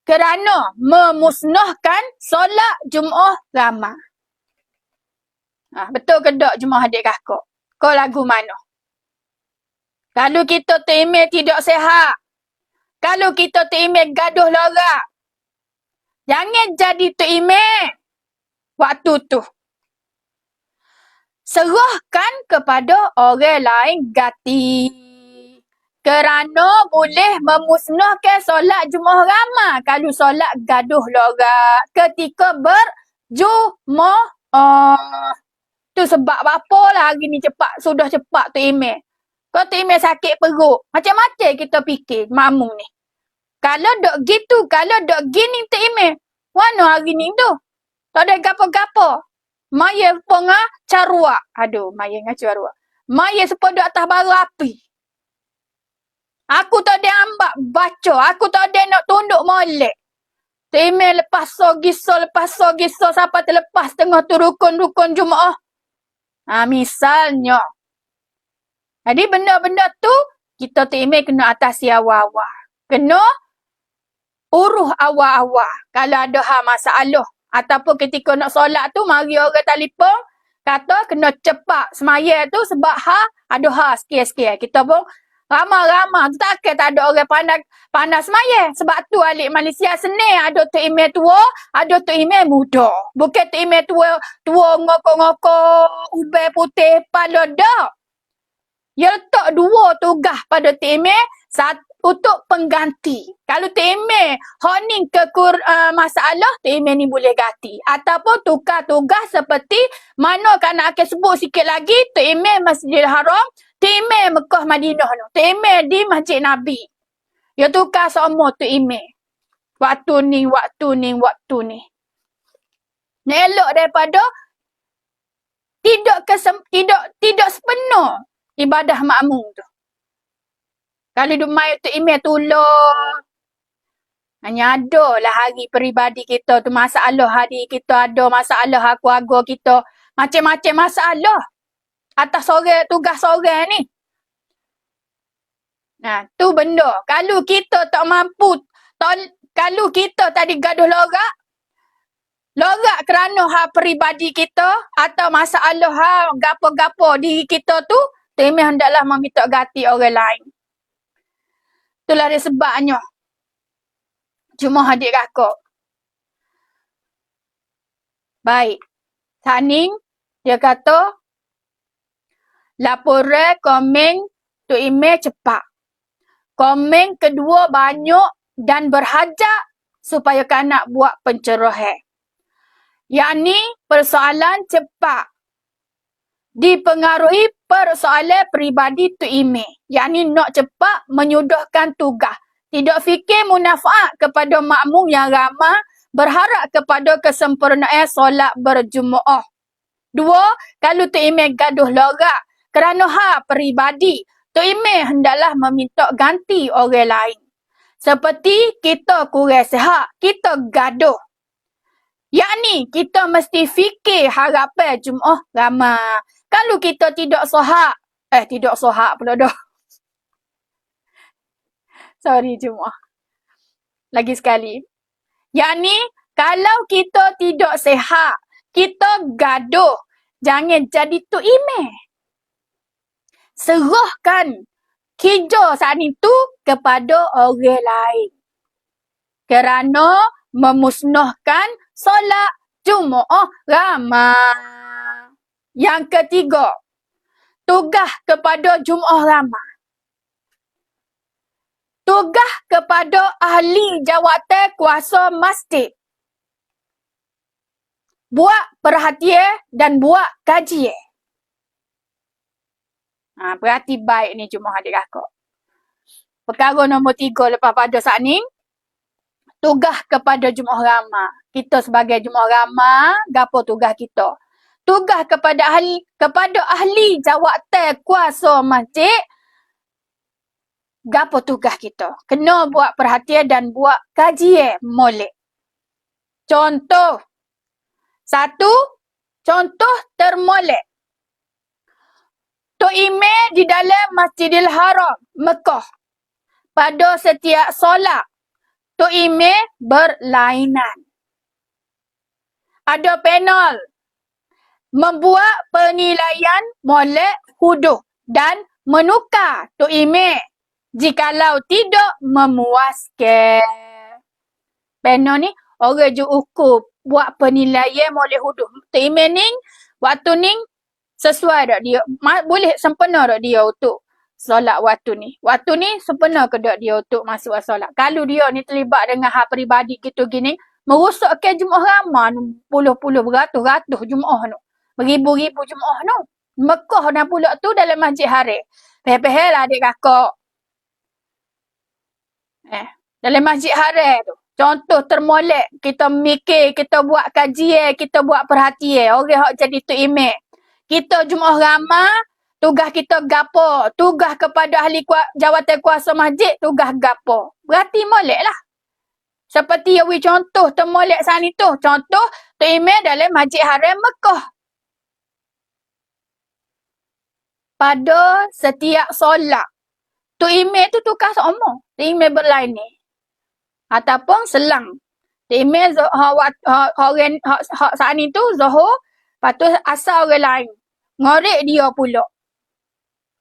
Kerana memusnahkan solat Jumaah ramai. Betul ke tak Jumaah adik kakak? Kau lagu mana? Kalau kita Tok Imam tidak sihat. Kalau kita Tok Imam gaduh lorak. Jangan jadi Tok Imam. Waktu tu. Serahkan kepada orang lain ganti. Kerana boleh memusnahkan solat Jumaah ramai. Kalau solat gaduh lorak ketika berjumaah. Tu sebab apa lah hari ni sudah cepat Tok Imam. Kalau Tok Imam sakit perut, macam-macam kita fikir makmum ni. Kalau dok gitu, kalau dok gini Tok Imam, mana hari ni tu? Tak ada gapo-gapo. Maya pun caruak. Aduh, maya dengan caruak. Maya sepuluh di atas bara api. Aku tak ada ambak baca. Aku tak ada nak tunduk molek. Tok Imam lepas so giso sampai terlepas tengah tu rukun-rukun Jumaah. Misalnya. Jadi benda-benda tu kita Tok Imam kena atasi awal-awal. Kena uruh awal-awal. Kalau ada masalah ataupun ketika nak solat tu mari orang telefon, Kata kena cepat semaya tu sebab ada sikit-sikit. Kita pun ramai-ramai. Tak ada orang pandai semaya. Sebab tu alik Malaysia senang. Ada tu email tua, ada tu email muda. Bukan tu email tua ngokok-ngokok, ubai putih, pala dak. Ya letak dua tugas pada tu email. Satu untuk pengganti. Kalau tu email honing masalah, tu email ni boleh ganti. Ataupun tukar tugas seperti mana kan nak akan sebut sikit lagi, tu email Masjidil Haram, tu email Mekah Madinah tu. Tu email di Masjid Nabi. Ya tukar semua tu email. Waktu ni. Nak elok daripada tidak sepenuh ibadah makmum tu. Kalau duk main tu email tolong. Hanya ada lah hari peribadi kita tu masalah hari kita ada masalah keluarga kita. Macam-macam masalah. Atas tugas seorang ni. Nah, tu benda. Kalau kita tak mampu, kalau kita tadi gaduh lorak kerana peribadi kita atau masalah gapo-gapo diri kita tu email hendaklah meminta ganti orang lain. Itulah dia sebabnya. Cuma adik kakak. Baik. Saning, dia kata, laporan, komen, tu email cepat. Komen kedua banyak dan berhajat supaya kanak buat pencerahan. Yang ni persoalan cepat. Dipengaruhi persoalan peribadi tu email. Yang ni nak cepat menyudahkan tugas. Tidak fikir munafaat kepada makmum yang ramai. Berharap kepada kesempurnaan solat berjumuah. Dua, kalau tu email gaduh lorak kerana peribadi, tu email hendaklah meminta ganti orang lain. Seperti kita kurang sihat, kita gaduh. Yang ni kita mesti fikir harapan jumuah ramai. Kalau kita tidak sohak pula dah. Sorry jumuah. Lagi sekali. Yang ni, kalau kita tidak sihat, kita gaduh. Jangan jadi tu email. Serahkan kerja saat itu kepada orang lain. Kerana memusnahkan solat jumuah ramai. Yang ketiga, tugas kepada jumuah ramai. Tugas kepada ahli jawatan kuasa masjid. Buat perhatian dan buat kajian. Berarti baik ni jumuah adik kakak. Perkara nombor 3 lepas pada saat ni. Tugas kepada jumuah ramai. Kita sebagai jumuah ramai, gapo tugas kita? Tugas kepada ahli jawatan kuasa masjid. Gapo tugas kita? Kena buat perhatian dan buat kajian molek. Contoh. Satu, contoh termolek. Tu email di dalam Masjidil Haram, Mekah. Pada setiap solat, tu email berlainan. Ada panel membuat penilaian molek hudud dan menukar tu email jikalau tidak memuaskan. Panel ni orang je ukur buat penilaian molek hudud. Tu email ni waktu ni sesuai tak dia? Boleh sempena tak dia untuk solat waktu ni? Waktu ni sempena ke tak dia untuk masuk solat? Kalau dia ni terlibat dengan hal peribadi gitu gini, merosakkan jemaah ramai, puluh-puluh, beratus-ratus jemaah tu. Beribu-ribu jemaah tu. Mekah dan pula tu dalam Masjid Haram. Peh-peh lah adik kakak. Dalam Masjid Haram tu. Contoh termolek. Kita mikir, kita buat kajian, kita buat perhatian. Orang yang jadi tu email. Kita jemaah ramai, tugas kita gapo? Tugas kepada ahli jawatan kuasa masjid, tugas gapo? Berarti molek lah. Seperti yang contoh termolek saat itu. Contoh tu email dalam Masjid Haram Mekah. Pada setiap solat. Tu email tu tukar sama. Tu email berlain ni. Ataupun selang. Tu email saat itu Zohor. Lepas tu asal orang lain. Ngorek dia pula.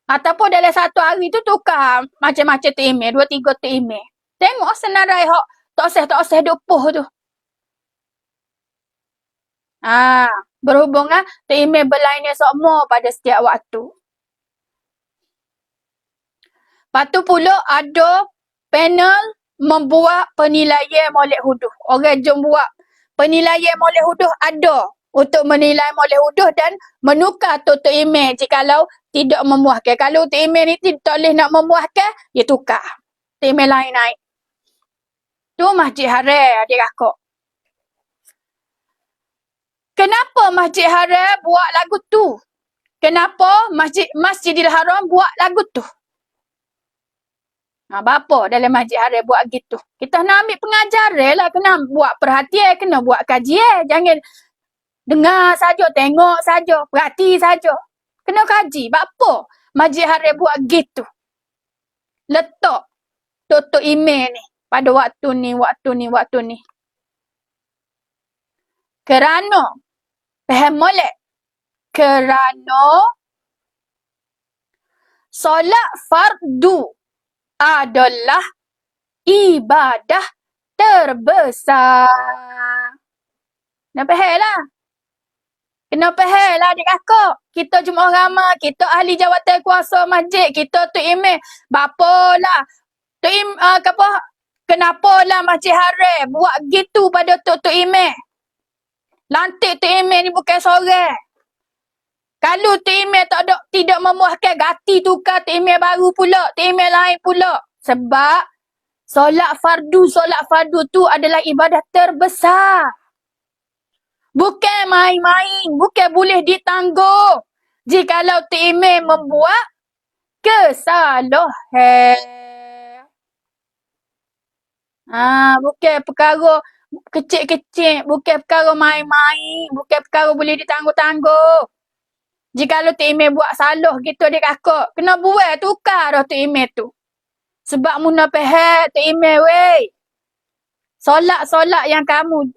Ataupun dalam satu hari tu tukar macam-macam tu email. 2-3 tu email. Tengok senarai hak tak usah duk poh tu. Berhubung tu email berlainnya semua pada setiap waktu. Lepas tu pula ada panel membuat penilaian molek huduh. Orang jom buat penilaian molek huduh ada untuk menilai molek huduh dan menukar tu email jikalau tidak memuaskan. Kalau tu email ni tak boleh nak memuaskan, dia tukar. Tu email lain naik. Tu Masjid Haram adik kakak. Kenapa Masjid Haram buat lagu tu? Kenapa Masjidil Haram buat lagu tu? Bapa dalam Masjid Haram buat gitu. Kita nak ambil pengajaran lah. Kena buat perhatian, kena buat kajian. Jangan dengar saja, tengok saja, perhati saja. Kena kaji. Bapa Masjid Haram buat gitu. Letak tutup email ni pada waktu ni. Kerana, faham molek? Kerana solat fardu adalah ibadah terbesar. Nak faham lah? Kena faham lah adik kakak. Kita jemaah ramai, kita ahli jawatan kuasa masjid, kita tu email. Bapalah. Kenapalah Masjid Haram buat gitu pada tu email. Lantik tu email ni bukan seorang. Kalau tu email tidak memuaskan, ganti tukar tu email baru pula, tu email lain pula. Sebab solat fardu tu adalah ibadah terbesar. Bukan main-main, bukan boleh ditangguh. Jikalau tu email membuat kesalahan. Bukan perkara kecil-kecil, bukan perkara main-main, bukan perkara boleh ditangguh-tangguh. Jikalau tu email buat salah gitu adik kakak, kena buat tukar dah tu email tu. Sebab muna faham tu email weh. Solat yang kamu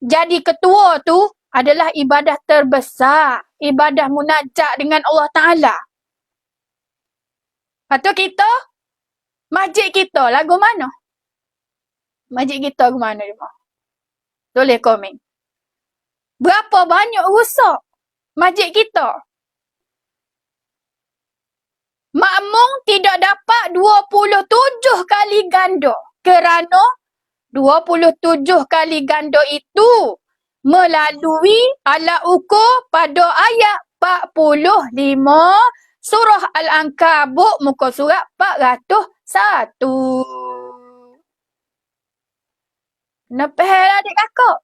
jadi ketua tu adalah ibadah terbesar. Ibadah munajat dengan Allah Ta'ala. Lepas tu kita, masjid kita lagu mana? Masjid kita lagu mana dia? Tulis komen. Berapa banyak rusak masjid kita? Makmum tidak dapat 27 kali ganda. Kerana 27 kali ganda itu melalui alat ukur pada ayat 45 surah Al-Ankabut muka surat 401. Kenapa lah adik kakak?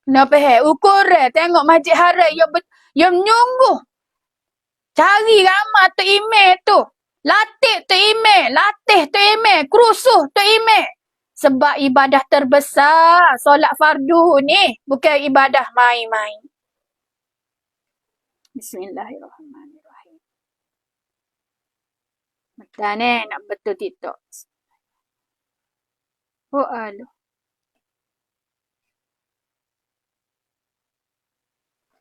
Kenapa ukuran tengok Masjid Haram yang menyungguh. Cari ramah tu email tu. Latih tu email. Kerusuh tu email. Sebab ibadah terbesar solat fardu ni bukan ibadah main-main. Bismillahirrahmanirrahim. Macam ni nak betul TikTok. Oh aduh.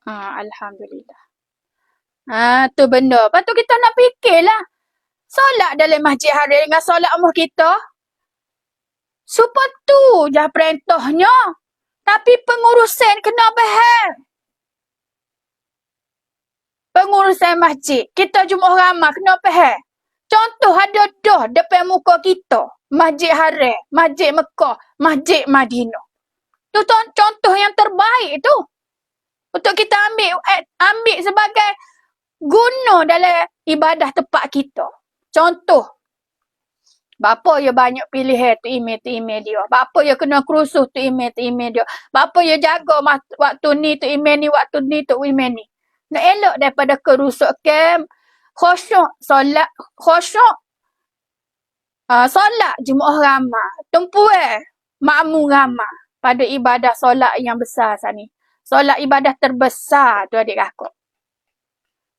Alhamdulillah. Tu benda. Lepas tu kita nak fikirlah. Solat dalam Masjid Haram dengan solat umur kita. Supaya tu je perintahnya. Tapi pengurusan kena faham. Pengurusan masjid. Kita jemaah ramai kena faham. Contoh ada dah depan muka kita. Masjid Haram, Masjid Mekah, Masjid Madinah. Tu contoh yang terbaik tu. Untuk kita ambil sebagai guna dalam ibadah tempat kita. Contoh. Bapa ya banyak pilihan tu email dia. Bapa ya kena kerusuh tu email dia. Bapa ya jaga waktu ni tu email ni, waktu ni tu email ni. Nak elok daripada kerusuhan. Khusyuk solat. Solat jemaah ramai. Tumpuan makmum ramai pada ibadah solat yang besar sana. Solat ibadah terbesar tu adik kakak.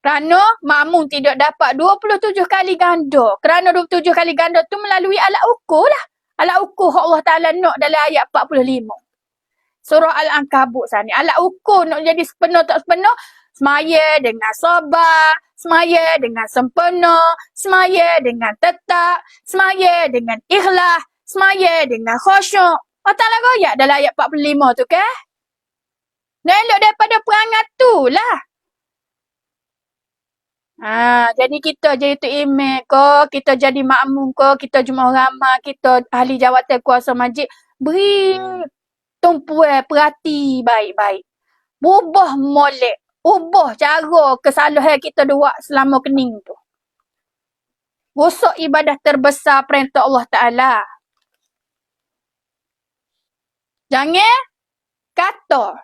Kerana makmum tidak dapat 27 kali ganda. Kerana 27 kali ganda tu melalui alat ukur lah. Alat ukur Allah Ta'ala nak dalam ayat 45. surah Al-Ankabut sana. Alat ukur nak jadi sepenuh tak sepenuh, semaya dengan sabar, semaya dengan sempurna, semaya dengan tetap, semaya dengan ikhlas, semaya dengan khusyuk. Allah royak dalam ayat 45 tu kan? Dah elok daripada perangai tu lah. Jadi kita jadi tu imam ke, kita jadi makmum ke, kita jemaah ramai, kita ahli jawatan kuasa masjid, beri tumpuan perhati baik-baik. Ubah molek, ubah cara kesalahan kita buat selama kening tu. Rosak ibadah terbesar perintah Allah Ta'ala. Jangan kata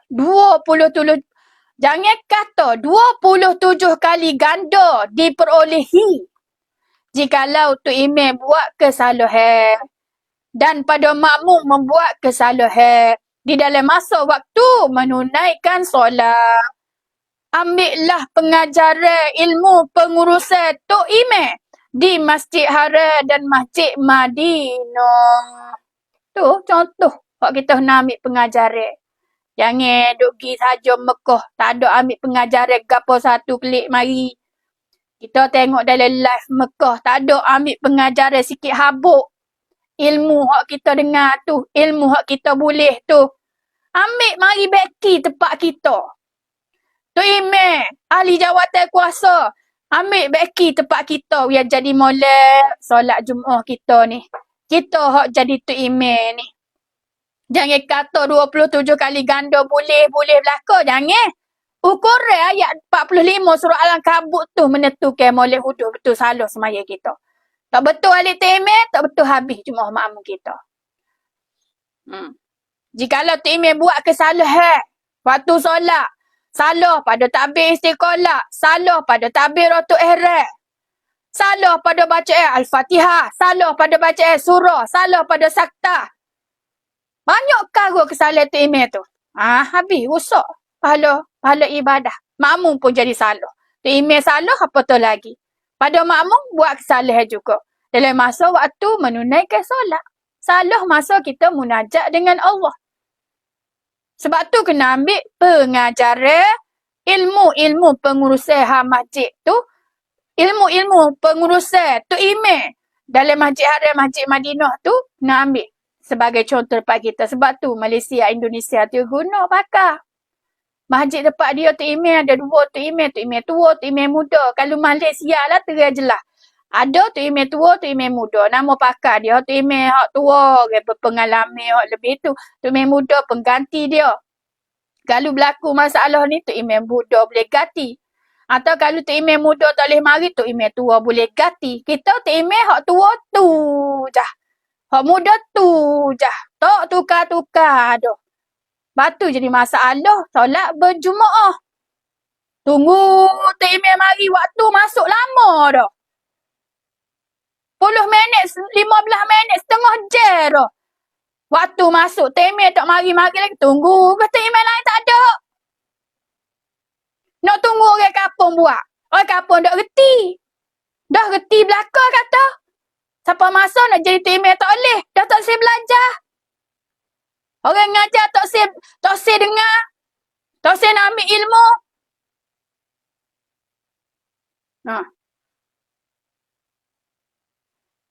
27 kali ganda diperolehi jikalau tu imam buat kesalahan dan pada makmum membuat kesalahan di dalam masa waktu menunaikan solat. Ambillah pengajaran ilmu pengurusan tu imam di Masjid Haram dan Masjid Madinah. Tu contoh kalau kita nak ambil pengajaran. Jangan duk pergi saja Mekah. Tak ada ambil pengajaran gapo satu klik mari. Kita tengok dalam live Mekah. Tak ada ambil pengajaran sikit habuk. Ilmu hak kita dengar tu. Ilmu hak kita boleh tu. Ambil mari beki tempat kita. Tu imam. Ahli jawatan kuasa. Ambil beki tempat kita. Biar jadi molek solat Jumaat kita ni. Kita hak jadi tu imam ni. Jangan kata 27 kali ganda boleh berlaku. Jangan. Ukuran ayat 45 surah Al-Ankabut tu menentukan molek huduh betul salah semaya kita. Tak betul alik temeh, tak betul habis jemaah makmum kita. Jikalau tu imam buat kesalahan waktu solat, salah pada takbir istiqalah, salah pada takbir rotu ihram, salah pada bacaan Al-Fatihah, salah pada bacaan surah, salah pada saktah. Banyak kara kesalahan tu imam tu. Habis rosak pahala ibadah. Makmum pun jadi salah. Tu imam salah apa tu lagi. Pada makmum buat kesalahan juga. Dalam masa waktu menunaikan solat. Salah masa kita munajat dengan Allah. Sebab tu kena ambil pengajaran ilmu pengurusan masjid tu. Ilmu pengurusan tu imam. Dalam Masjid Haram, Masjid Madinah tu nak ambil. Sebagai contoh tempat kita. Sebab tu Malaysia, Indonesia tu guna pakar. Masjid tempat dia tu imam ada dua tu imam tua, tu imam muda. Kalau Malaysia lah terang jelas. Ada tu imam tua, tu imam muda. Nama pakar dia tu imam hak tua, berpengalaman hak lebih tu. Tu imam muda pengganti dia. Kalau berlaku masalah ni tu imam muda boleh ganti. Atau kalau tu imam muda tak boleh mari tu imam tua boleh ganti. Kita tu imam hak tua tu je. Hak muda tu je. Tak tukar-tukar dah. Batu jadi masalah solat berjumaah. Tunggu tu imam mari waktu masuk lama dah. 10 minit, 15 minit, setengah jam dah. Waktu masuk tu imam tak mari-mari lagi. Tunggu ke tu imam lain tak ada. Nak tunggu orang kapung buat. Orang kapung dah reti. Dah reti belakang kata. Siapa masa nak jadi tu imam tak boleh. Dah tak boleh belajar. Orang ngajar tak boleh dengar. Tak boleh nak ambil ilmu.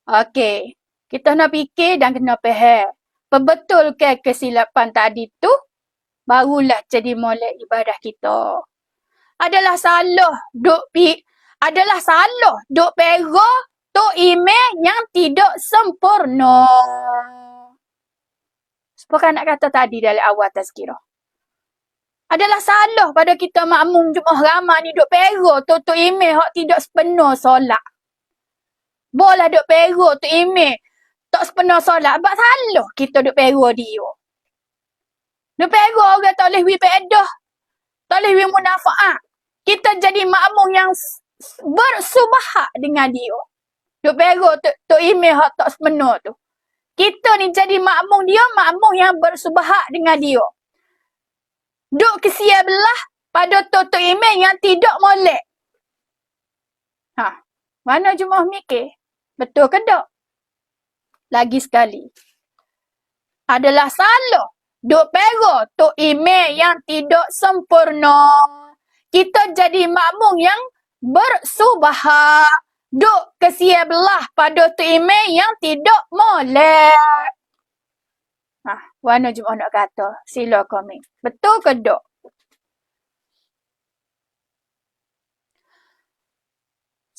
Okey. Kita nak fikir dan kena faham. Perbetulkan kesilapan tadi tu. Barulah jadi molek ibadah kita. Adalah salah duk pera tu imam yang tidak sempurna. Seperti nak kata tadi dalam awal tazkirah. Adalah salah pada kita makmum jemaah ramai ni duk pera tu imam hak tidak sepenuh solat. Boleh duk pera tu imam tak sepenuh solat. Sebab salah kita duk pera dia. Duk pera orang tak boleh wibadah. Tak boleh munafa'at. Kita jadi makmum yang bersubahak dengan dia. Duk pera tu imam hak tak sepenuh tu. Kita ni jadi makmum dia, makmum yang bersubahak dengan dia. Duk kesia belah pada tu imam yang tidak molek. Mana jemaah mikir? Betul ke tak? Lagi sekali. Adalah salah Duk pero tu email yang tidak sempurna. Kita jadi makmum yang bersubhat. Duk kesia belah pada tu email yang tidak molek. Warna Jumaat nak kata. Sila komen. Betul ke tak?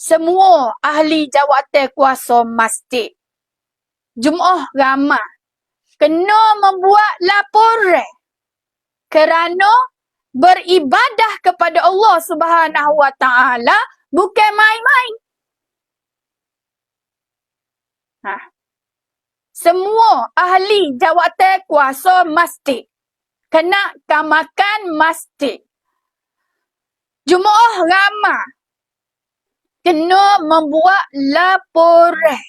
Semua ahli jawatan kuasa masjid, Jumaat ramai, kena membuat laporan kerana beribadah kepada Allah Subhanahu Wa Taala bukan main-main. Semua ahli jawatan kuasa masjid, kena kamakan masjid, Jumaat ramai, kena membuat laporan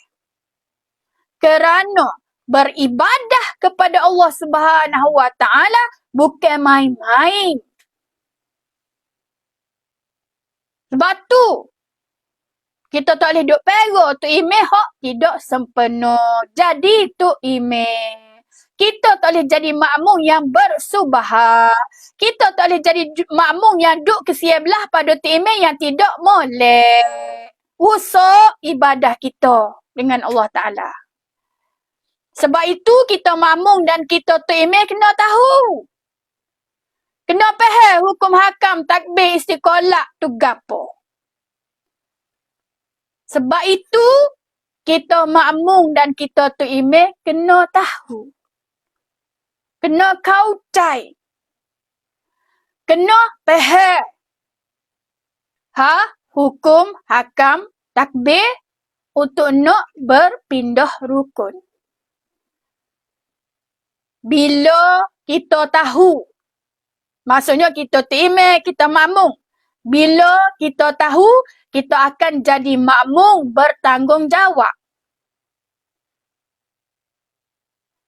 kerana beribadah kepada Allah Subhanahu Wa Taala bukan main-main. Sebab tu kita tak boleh duk pero tu email hak tidak sempurna. Jadi tu email. Kita tak boleh jadi makmum yang bersubhat. Kita tak boleh jadi makmum yang duk kesia belah pada tu email yang tidak molek. Rusak ibadah kita dengan Allah Ta'ala. Sebab itu kita makmum dan kita tu email kena tahu. Kena faham hukum hakam takbir istiqolak tu gapo. Sebab itu kita makmum dan kita tu email kena tahu. Kena kaucai. Kena faham. Hukum hakam takbir untuk nak berpindah rukun. Bila kita tahu, maksudnya kita tu email, kita makmum. Bila kita tahu, kita akan jadi makmum bertanggungjawab.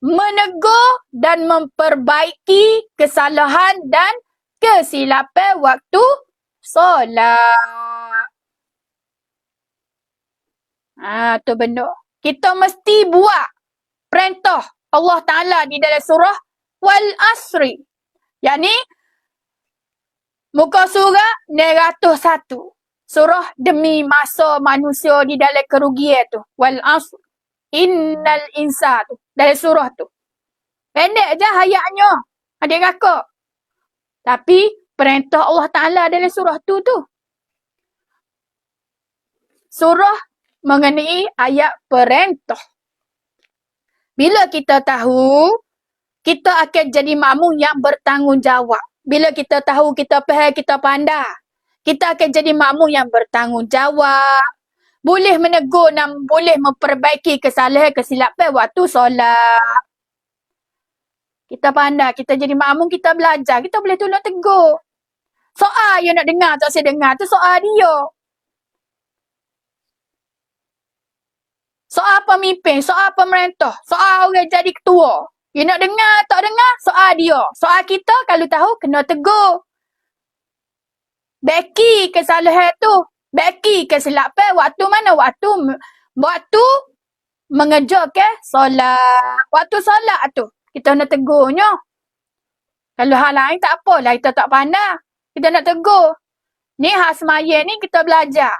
Menegur dan memperbaiki kesalahan dan kesilapan waktu solat. Tu benda. Kita mesti buat perintah Allah Ta'ala di dalam surah Wal Asri. Yakni muka surah 901. Surah demi masa manusia di dalam kerugian tu. Wal Asri. Innal insa tu. Dalam surah tu. Pendek je ayatnya. Adik kakak. Tapi perintah Allah Ta'ala dalam surah tu. Surah mengenai ayat perintah. Bila kita tahu, kita akan jadi makmum yang bertanggungjawab. Bila kita tahu, kita faham, kita pandai, kita akan jadi makmum yang bertanggungjawab. Boleh menegur dan boleh memperbaiki kesalahan, kesilapan waktu solat. Kita pandai, kita jadi makmum, kita belajar, kita boleh tolong tegur. Soal yang nak dengar, tak saya dengar, tu soal dia. Soal pemimpin, soal pemerintah, soal orang jadi ketua. You nak dengar, tak dengar, soal dia. Soal kita, kalau tahu, kena tegur. Beki kesalahan tu. Beki kesilapan waktu mana? Waktu mengerjakan solat. Waktu solat tu, kita nak tegurnya. Kalau hal lain tak apalah, kita tak pandai. Kita nak tegur. Ni hal semaya ni kita belajar.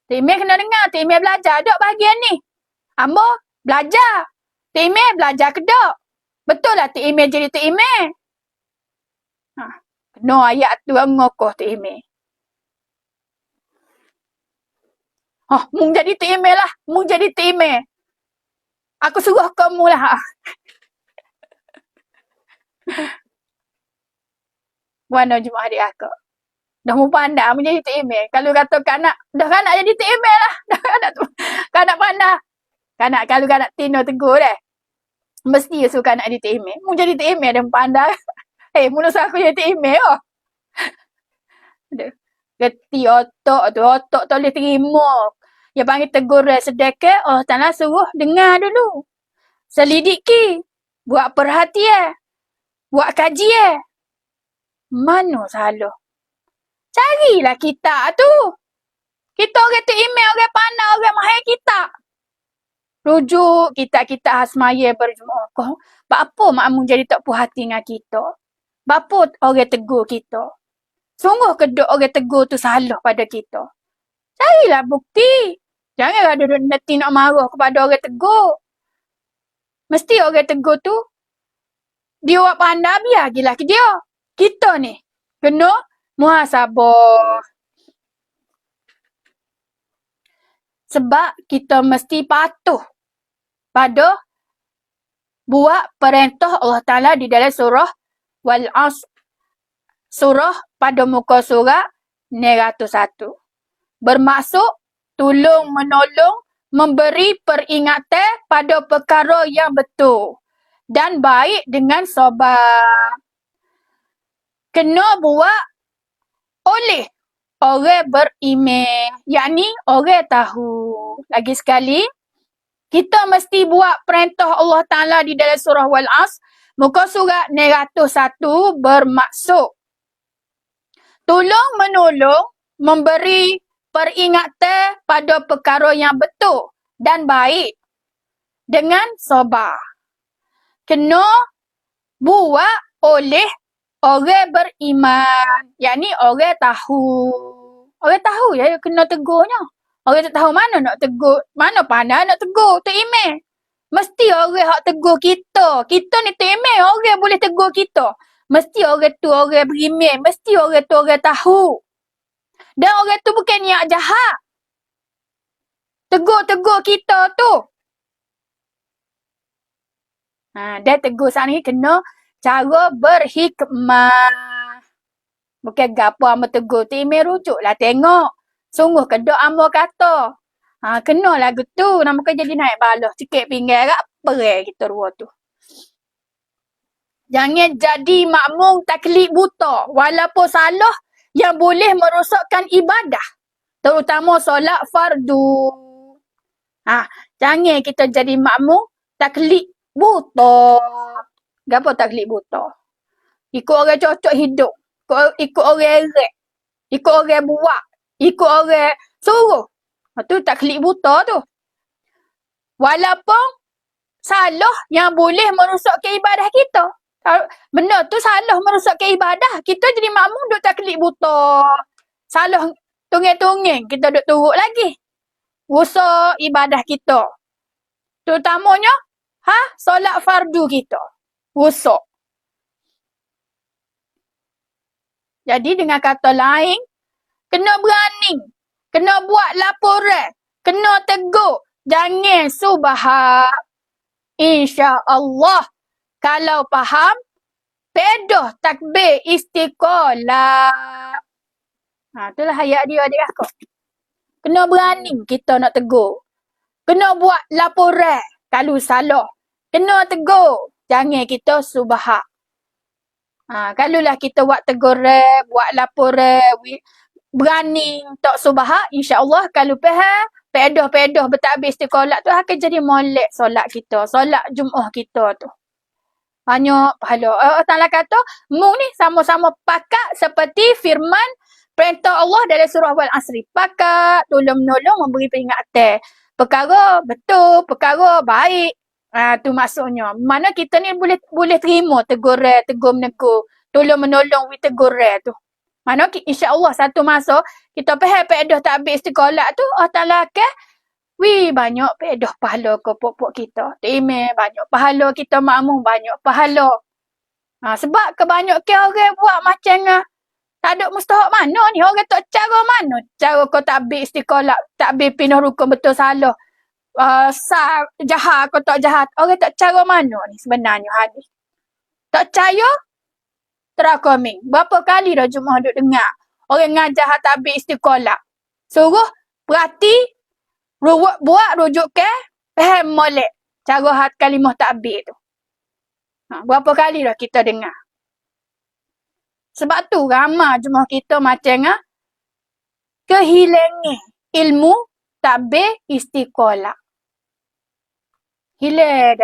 Timeh kena dengar, Timeh belajar. Dok bahagian ni. Ambo belajar. Timeh belajar ke dok? Betul lah Timeh jadi Timeh. Kena ayat tu mengokoh Timeh. Mung jadi Timeh lah. Mung jadi Timeh. Aku suruh kamu lah. Warna Jumaat adik akak. Dah mu pandai menjadi Timeh. Kalau kata kanak, dah kanak jadi Timeh lah. Dah kanak pandai. Kanak kalau kanak Tino tegur deh. Mesti suka nak jadi Timeh. Mu jadi Timeh dan pandai. Mula aku jadi Timeh oh. Geti otak tu. Otak tak boleh terima. Dia panggil tegur sedekah. Oh, taklah suruh dengar dulu. Selidiki. Buat perhatian. Buat kajian. Mana salah? Carilah kita tu. Kita orang tu email, orang pandai, orang mahal kita. rujuk kita hasmaya berjemaah. Kau, apa makmum jadi tak puas hati dengan kita? Bapa orang tegur kita? Sungguh kedok orang tegur tu salah pada kita. Carilah bukti. Jangan ada nanti nak marah kepada orang tegur. Mesti orang tegur tu, dia buat pandai biar je laki dia. Kita ni, kena muhasabah. Sebab kita mesti patuh pada buat perintah Allah Ta'ala di dalam surah Wal-Asr. Surah pada muka surat 901. Bermaksud tolong menolong, memberi peringatan pada perkara yang betul dan baik dengan sabar. Kena buat oleh orang beriman, yakni orang tahu. Lagi sekali, kita mesti buat perintah Allah Ta'ala di dalam surah Wal-Asr, muka surat 901 bermaksud tolong menolong, memberi peringatan pada perkara yang betul dan baik dengan sabar. Kena buat oleh orang beriman, yakni orang tahu. Orang tahu ya kena tegurnya. Orang tak tahu mana nak tegur, mana pandai nak tegur, tak iman. Mesti orang hak tegur kita. Kita ni tak iman, orang boleh tegur kita. Mesti orang tu orang beriman, mesti orang tu orang tahu. Dan orang tu bukan niat jahat. Tegur-tegur kita tu. Dan tegur saat ni kena cara berhikmah. Bukan gapo amba tegur tu, iman rujuklah tengok. Sungguh kedok amba kata. Kena lagu tu, nama kan jadi naik balah. Sikit pinggan kat perai kita dua tu. Jangan jadi makmum taklid buta. Walaupun salah yang boleh merosakkan ibadah. Terutama solat fardu. Jangan kita jadi makmum taklid buta. Kenapa taklid buta? Ikut orang cocok hidup. Ikut orang erek. Ikut orang buat. Ikut orang suruh. Tu taklid buta tu. Walaupun salah yang boleh merosakkan ibadah kita. Benda tu salah merosakkan ibadah. Kita jadi makmum duk taklid buta. Salah tungeng-tungeng kita duk turut lagi. Rusak ibadah kita. Terutamanya solat fardu kita. Rusak. Jadi dengan kata lain, kena berani. Kena buat laporan. Kena tegur. Jangan subahak. InsyaAllah. Kalau faham, pedah takbir istiqalah. Itulah ayat dia adik aku. Kena berani kita nak tegur. Kena buat laporan kalau salah. Kena tegur. Jangan kita subahak. Kalaulah kita buat teguran, buat laporan, berani tak subahak, insya-Allah kalau faham, pedah bertakbir istiqalah tu akan jadi molek solat kita, solat Jumaat kita tu. Banyak pahala. Allah Ta'ala kata, mu ni sama-sama pakat seperti firman perintah Allah dalam surah Wal-Asr. Pakat, tolong-menolong, memberi peringatan. Perkara betul, perkara baik. Tu maksudnya. Mana kita ni boleh terima teguran, tegur-menegur. Tolong-menolong, teguran tu. Mana insya-Allah satu masa, kita faham pedah takbir istiqalah tu, Allah Ta'ala akan banyak pedah pahala ke pok-pok kita. Timeh, banyak pahala kita makmum, banyak pahala. Sebab kebanyakan orang buat macam tak ada mustahak mana ni. Orang tak cara mana. Cara kau takbir istiqalah, takbir pindah rukun betul salah. Jahat kau tak jahat. Orang tak cara mana ni sebenarnya hadis. Tak percaya? Terakoming. Berapa kali dah Jumaat duk dengar. Orang ngajar takbir istiqalah. Suruh berarti buat rujukan, faham molek cara kalimah takbir tu. Berapa kali dah kita dengar. Sebab tu ramai jemaah kita macam kehilangan ilmu takbir istiqalah. Hilang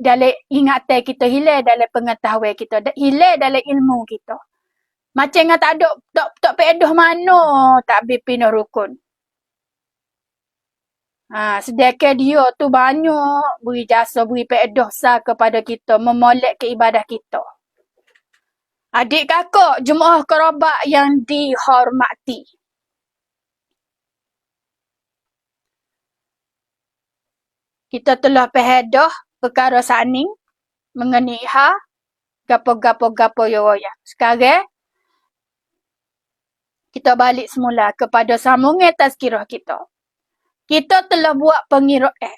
dalam ingatan kita, hilang dalam pengetahuan kita, hilang dalam ilmu kita. Macam tak ada, tak pedah mana takbir pindah rukun. Sedangkan dia tu banyak beri jasa, beri dosa kepada kita, memolek ke ibadah kita. Adik kakak, jemaah kerabat yang dihormati. Kita telah pehedah perkara saning mengenai gapo-gapo ya. Sekarang, kita balik semula kepada sambungan tazkirah kita. Kita telah buat pengiraan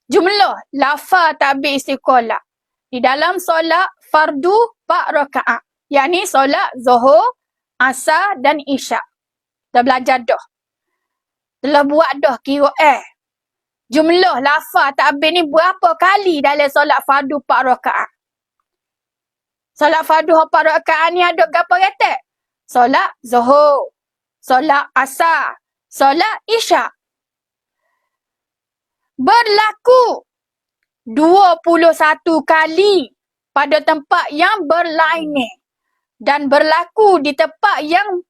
jumlah lafaz takbir istiqalah di dalam solat fardu 4 rakaat. Yakni solat Zuhur, Asar dan Isyak. Kita belajar dah. Telah buat dah kiraan. Jumlah lafaz takbir ni berapa kali dalam solat fardu 4 rakaat. Solat fardu 4 rakaat ni ada berapa kata? Solat Zuhur, solat Asar, solat Isyak. Berlaku 21 kali pada tempat yang berlainan dan berlaku di tempat yang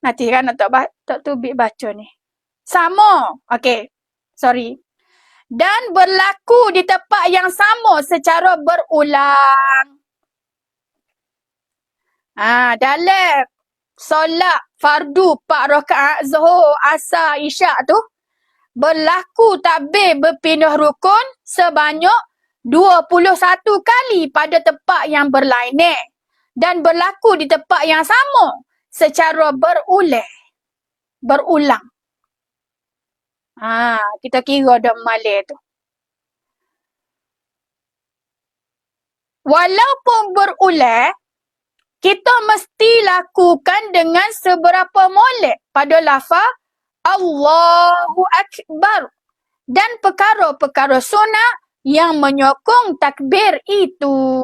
nanti kan tak tubik baca ni. Sama. Okey. Sorry. Dan berlaku di tempat yang sama secara berulang. Dalam solat fardu 4 rakaat Zuhur, Asar, Isyak tu berlaku takbir berpindah rukun sebanyak 21 kali pada tempat yang berlainan dan berlaku di tempat yang sama secara berulang. Kita kira dah malai tu. Walaupun berulang, kita mesti lakukan dengan seberapa molek pada lafaz Allahu Akbar dan perkara-perkara sunat yang menyokong takbir itu.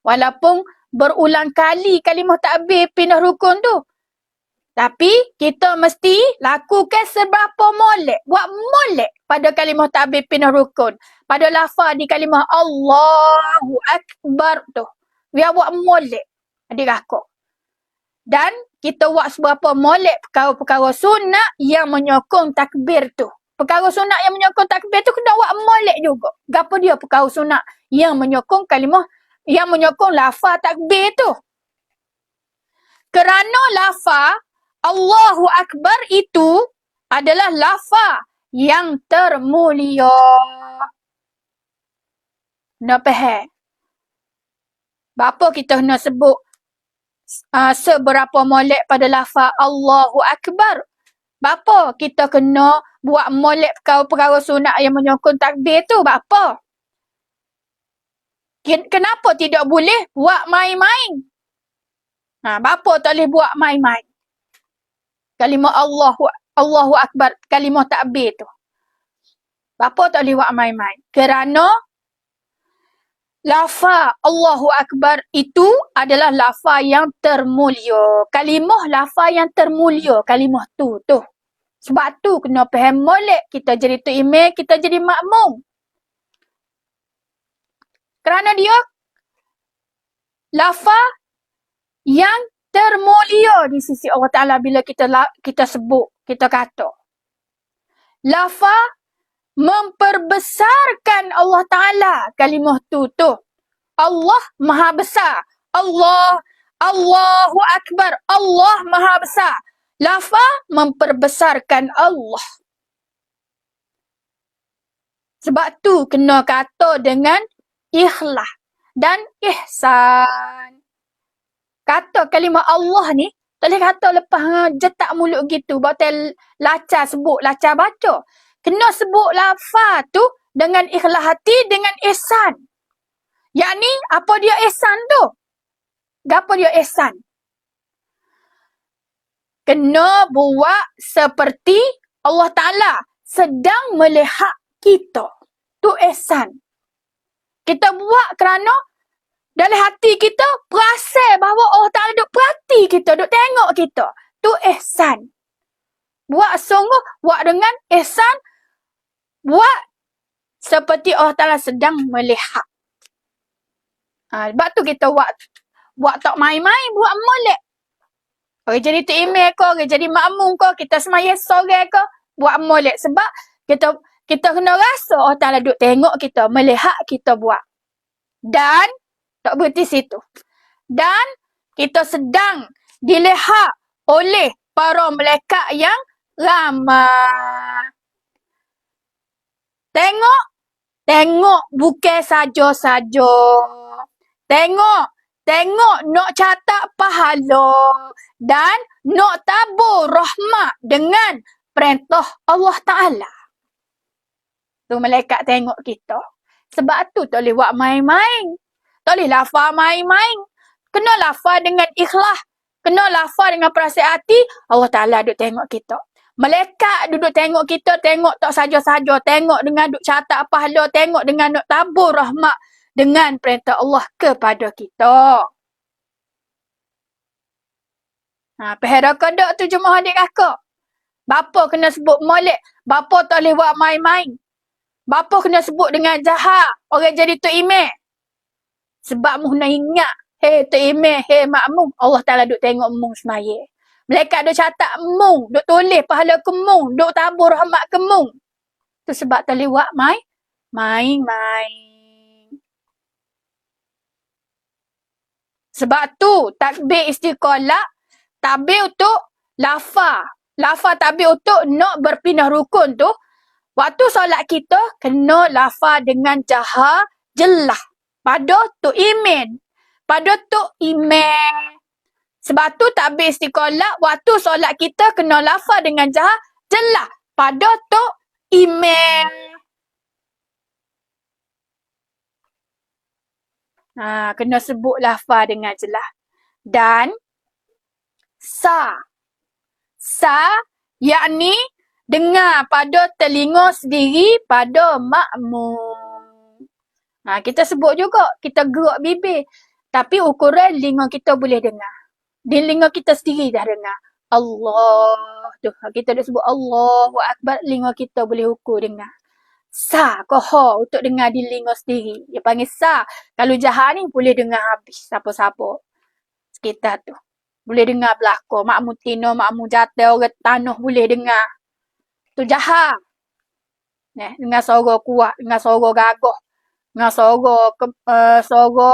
Walaupun berulang kali kalimah takbir pindah rukun tu, tapi kita mesti lakukan seberapa molek. Buat molek pada kalimah takbir pindah rukun. Pada lafaz di kalimah Allahu Akbar tu. Biar buat molek. Adik kakak. Dan kita buat seberapa molek perkara-perkara sunat yang menyokong takbir tu. Perkara sunat yang menyokong takbir tu kena buat molek juga. Gapa dia perkara sunat yang menyokong kalimah, yang menyokong lafaz takbir tu. Kerana lafaz Allahu Akbar itu adalah lafaz yang termulia. Nak faham? Bapa kita kena sebut seberapa molek pada lafaz Allahu Akbar. Bapa kita kena buat molek perkara-perkara sunat yang menyokong takbir tu. Bapa? Kenapa tidak boleh buat main-main? Bapa tak boleh buat main-main. Kalimah Allahu Akbar, kalimah takbir tu. Bapa tak boleh buat main-main. Kerana lafaz Allahu Akbar itu adalah lafaz yang termulia. Kalimah lafaz yang termulia. Kalimah tu. Sebab tu kena faham molek. Kita jadi tu imam, kita jadi makmum. Kerana dia lafaz yang termulia di sisi Allah Ta'ala bila kita sebut, kita kata. Lafaz memperbesarkan Allah Ta'ala kalimah tu. Allah Maha Besar. Allahu Akbar. Allah Maha Besar. Lafaz memperbesarkan Allah. Sebab tu kena kata dengan ikhlas dan ihsan. Kata kalimah Allah ni, tak boleh kata lepas jetak mulut gitu. Batal lacak sebut, lacak baca. Kena sebut lafaz tu dengan ikhlas hati, dengan ihsan. Yakni, apa dia ihsan tu? Apa dia ihsan? Kena buat seperti Allah Ta'ala sedang melihat kita. Tu ihsan. Kita buat kerana dalam hati kita perasan bahawa Allah Ta'ala duk perhati kita, duk tengok kita. Tu ihsan. Buat sungguh, buat dengan ihsan, buat seperti Allah Ta'ala sedang melihat. Sebab tu kita buat tak main-main, buat molek. Orang jadi tu email ko, orang jadi makmum ko, kita semaya sore ko, buat molek. Sebab kita kena rasa Allah Ta'ala duk tengok kita, melihat kita buat. Dan, tak berhenti situ. Dan, kita sedang dilihat oleh para malaikat yang ramai. Tengok bukan saja-saja. Tengok nak catat pahala dan nak tabur rahmat dengan perintah Allah Ta'ala. Tu malaikat tengok kita. Sebab tu tak boleh buat main-main. Tak boleh lafaz main-main. Kena lafaz dengan ikhlas. Kena lafaz dengan perasaan hati. Allah Ta'ala duk tengok kita. Malaikat duduk tengok kita. Tengok tak saja-saja. Tengok dengan duk catat pahala. Tengok dengan nak tabur rahmat dengan perintah Allah kepada kita. Pahara kodok tu jemaah adik kakak. Bapa kena sebut molek. Bapa tak boleh buat main-main. Bapa kena sebut dengan jahat. Orang jadi tu imam. Sebab mu kena ingat. Hei tu imam, hei makmum. Allah Ta'ala duk tengok mu semaya. Malaikat duk catat mu. Duk tulis pahala ke mu. Duk tabur rahmat ke mu. Tu sebab tak boleh buat main-main. Sebab tu takbir istiqalah, takbir untuk lafaz. Lafaz takbir untuk nak berpindah rukun tu, waktu solat kita kena lafaz dengan jahar jelas. Pada tu iman. Pada tu iman. Sebab tu takbir istiqalah, waktu solat kita kena lafaz dengan jahar jelas. Pada tu iman. Kena sebut lafaz dengan jelas. Dan sa, yakni dengar pada telinga sendiri pada makmum. Kita sebut juga, kita gerak bibir. Tapi ukuran telinga kita boleh dengar. Di telinga kita sendiri dah dengar. Allah. Tu, kita dah sebut Allahu Akbar, telinga kita boleh ukur dengar. Sa, koho untuk dengar di telinga sendiri. Dia panggil sa. Kalau jahar ni boleh dengar habis. Siapa-siapa sekitar tu. Boleh dengar belakang. Makmum tino, makmum jatuh, orang tanah boleh dengar. Tu jahar. Dengar suara kuat, dengar suara gagah. Dengar suara,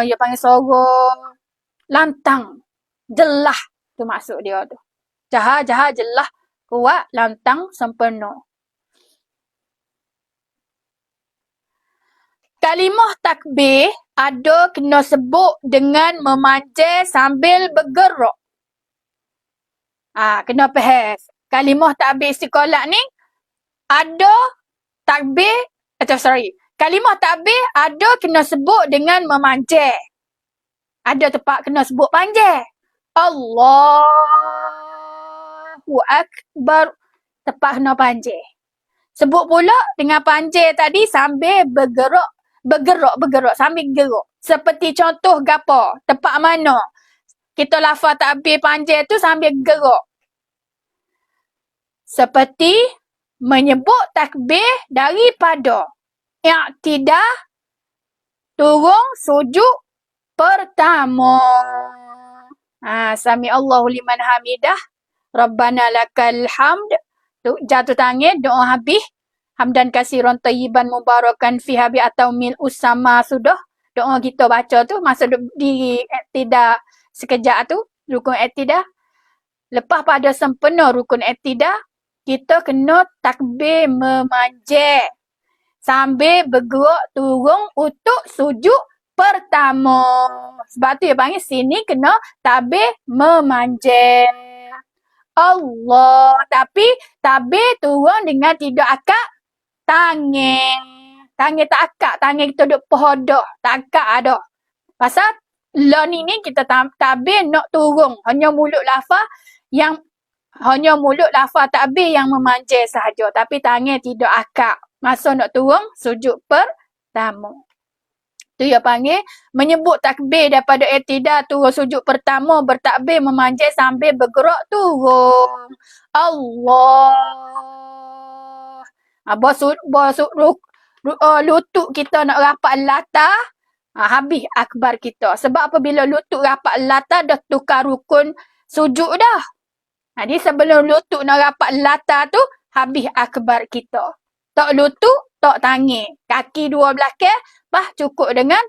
dia panggil suara lantang. Jelas. Tu maksud dia tu. Jahar, jelas, kuat, lantang, sempurna. Kalimah takbir ada kena sebut dengan memanjang sambil bergerak. Kena faham. Kalimah takbir istiqalah ni ada kalimah takbir ada kena sebut dengan memanjang. Ada tempat kena sebut panjang. Allahu Akbar. Tempat kena panjang. Sebut pula dengan panjang tadi sambil bergerak sambil gerak. Seperti contoh gapo? Tempat mana? Kita lafaz takbir panjang tu sambil gerak. Seperti menyebut takbir daripada i'tidah turun sujud pertama. Sami Allahu liman hamidah. Rabbana lakal hamd. Tu jatuh tangan, doa habis. Hamdan kasiran tayyiban mubarakan fiha bi atau mil usama sudah. Doa kita baca tu masa di i'tidah sekejap tu, rukun i'tidah. Lepas pada sempena rukun i'tidah, kita kena takbir memanjang sambil bergerak turun untuk sujud pertama. Sebab tu dia panggil sini kena takbir memanjang. Allah. Tapi takbir turun dengan tidak akak tangan. Tangan tak akak. Tangan kita duduk pohodah. Tak akak ada. Pasal lah ni kita takbir nak turun. Hanya mulut lafaz takbir yang memanjang sahaja. Tapi tangan tidak akak. Masa nak turun, sujud pertama. Tu dia panggil menyebut takbir daripada i'tidah turun sujud pertama, bertakbir memanjang sambil bergerak turun. Allah. Lutut kita nak rapat latah, Habis akbar kita. Sebab apabila lutut rapat latar dah tukar rukun sujud dah. Jadi sebelum lutut nak rapat latar tu, habis akbar kita. Tok lutut, tok tangan. Kaki dua belakang, cukup dengan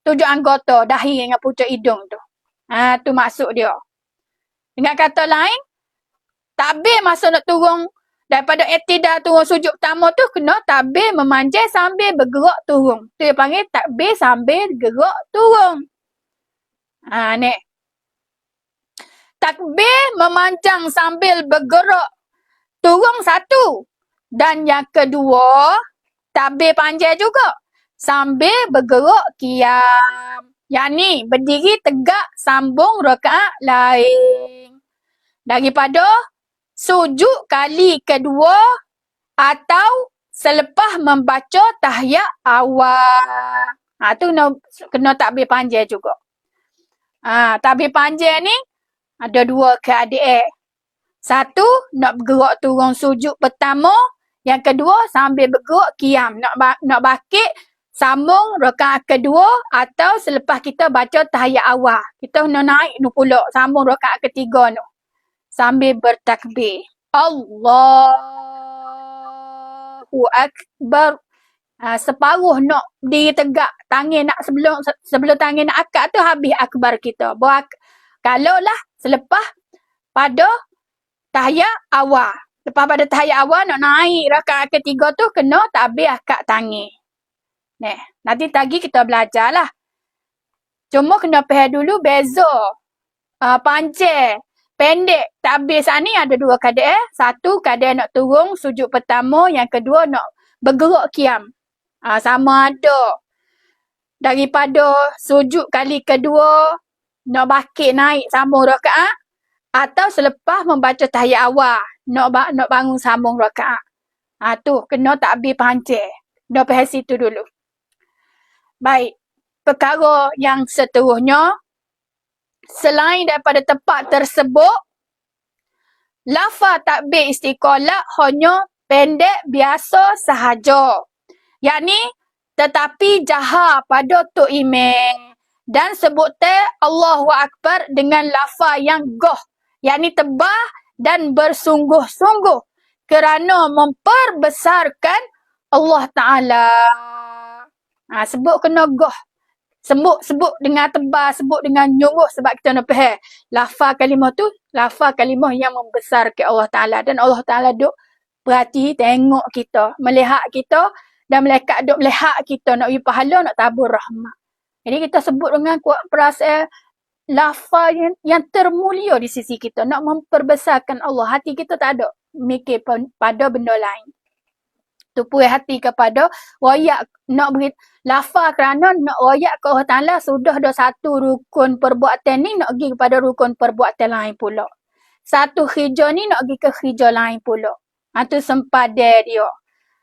7 anggota dahi dengan pucuk hidung tu. Tu maksud dia. Dengan kata lain, takbir masa nak turun daripada i'tidal turun sujud pertama tu kena takbir memanjang sambil bergerak turun. Tu dia panggil takbir sambil gerak turun. Ni. Takbir memanjang sambil bergerak turun satu. Dan yang kedua, takbir panjang juga. Sambil bergerak qiyam. Yang ni, berdiri tegak sambung rakaat lain. Daripada sujud kali kedua atau selepas membaca tahiyat awal. Tu kena takbir panjang juga. Takbir panjang ni ada dua keadaan. Satu, nak bergerak turun sujud pertama. Yang kedua, sambil bergerak qiyam. Nak bakit sambung rakaat kedua atau selepas kita baca tahiyat awal. Kita nak naik nu pula sambung rakaat ketiga nu. Sambil bertakbir. Allahu Akbar. Separuh nak diri tegak. Tangan nak sebelum tangan nak akad tu habis akbar kita. Kalau lah selepas pada tahiyat awal. Lepas pada tahiyat awal nak naik rakaat ketiga tu kena takbir akad tangan. Nanti lagi kita belajar lah. Cuma kena faham dulu beza. Panjang, pendek. Takbir saat ni ada dua keadaan. Satu, keadaan nak turun sujud pertama. Yang kedua, nak bergerak qiyam. Sama ada. Daripada sujud kali kedua, nak bakit naik sambung rakaat. Atau selepas membaca tahiyat awal, nak bangun sambung rakaat. Tu, kena takbir panjang. Kena faham situ dulu. Baik, perkara yang seterusnya, selain daripada tempat tersebut, lafaz takbir istiqalah hanya pendek biasa sahaja. Yakni, tetapi jahar pada tok imam dan sebutan Allahu Akbar dengan lafaz yang goh, yakni tebal dan bersungguh-sungguh kerana memperbesarkan Allah Ta'ala. Sebut kena goh. Sebut dengan tebal, sebut dengan nyuruh sebab kita nak faham. Lafaz kalimah tu, lafaz kalimah yang membesarkan Allah Ta'ala. Dan Allah Ta'ala duk perhati, tengok kita, melihat kita dan malaikat duk melihat kita nak bagi pahala, nak tabur rahmat. Jadi kita sebut dengan kuat perasaan lafaz yang termulia di sisi kita. Nak memperbesarkan Allah. Hati kita tak ada mikir pada benda lain. Tupuai hati kepada royak nak beri lafaz kerana nak royak ke Allah Ta'ala sudah ada satu rukun perbuatan ni nak pergi kepada rukun perbuatan lain pula. Satu hijau ni nak pergi ke hijau lain pula. Tu sempadan dia.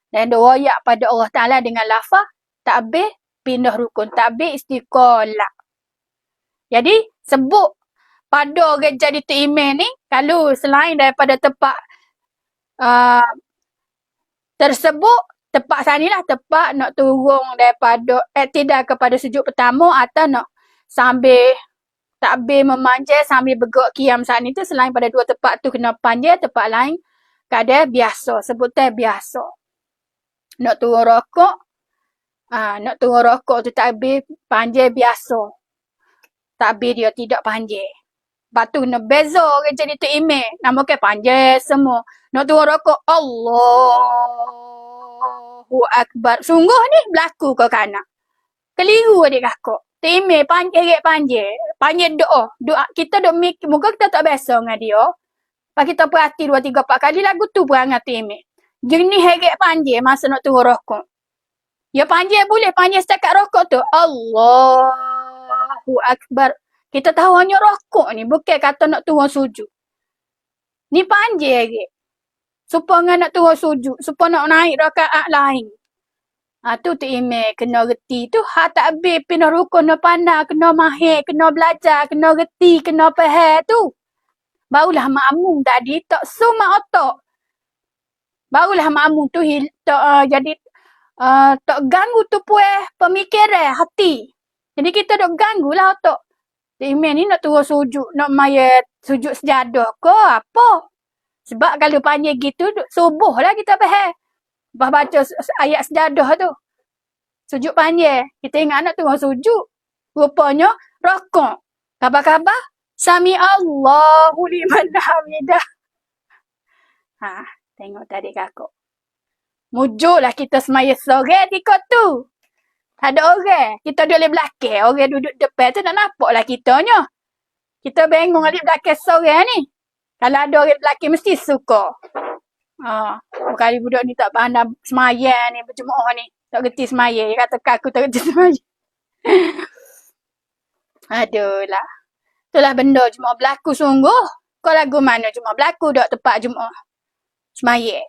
Dan dia royak pada Allah Ta'ala dengan lafaz takbir pindah rukun. Takbir istiqalah. Jadi sebut pada orang jadi tu imam ni kalau selain daripada tempat tersebut, tepat sanilah tepat nak turun daripada i'tidal kepada sujud pertama atau nak sambil takbir memanjang sambil bergerak qiyam saat ni tu selain pada dua tempat tu kena panjang, tempat lain keadaan biasa, sebutan biasa. Nak turun rokok tu takbir panjang biasa. Takbir dia tidak panjang. Lepas tu nak beza orang jadi tu imam. Nama ke panjang semua. Nak turun rokok. Allahu Akbar. Sungguh ni berlaku ke kanak. Keliru adik kakak. Tu imam panjang. Panjang doa. Kita duk mikir. Muka kita tak biasa dengan dia. Lepas kita perhati 2, 3, 4 kali lagu tu berangat tu imam. Jenis heret panjang masa nak turun rokok. Ya panjang boleh. Panjang setakat rokok tu. Allahu Akbar. Kita tahu hanya rokok ni. Bukan kata nak turun sujud. Ni panjang lagi. Supaya nak turun sujud. Supaya nak naik rakaat lain. Tu imam kena reti tu. Takbir pindah rukun. Kena pandang. Kena mahir. Kena belajar. Kena reti. Kena faham tu. Barulah makmum tadi. Tak semua otak. Barulah makmum tu jadi tak ganggu tu pemikiran hati. Jadi kita duk ganggu lah otak. Imam ni nak turun sujud, nak maya sujud sejadah ke apa? Sebab kalau panggil gitu, subuh lah kita faham. Lepas baca ayat sejadah tu. Sujud panjang. Kita ingat nak turun sujud. Rupanya, rokok. Khabar-khabar, Sami Allahu liman hamidah. Ha, tengok tadi kakak. Mujuklah kita semaya sore tikot tu. Tak ada orang. Kita duduk di belakang. Orang duduk depan tu nak nampak lah kitanya. Kita bingung di belakang sore ni. Kalau ada orang di belakang mesti suka. Kali budak ni tak pandang semaya ni. Berjemaah ni. Tak gerti semaya. Dia kata aku tak gerti semaya. Aduh lah. Itulah benda Jumaat berlaku sungguh. Kau lagu mana Jumaat berlaku dok tempat Jumaat semaya.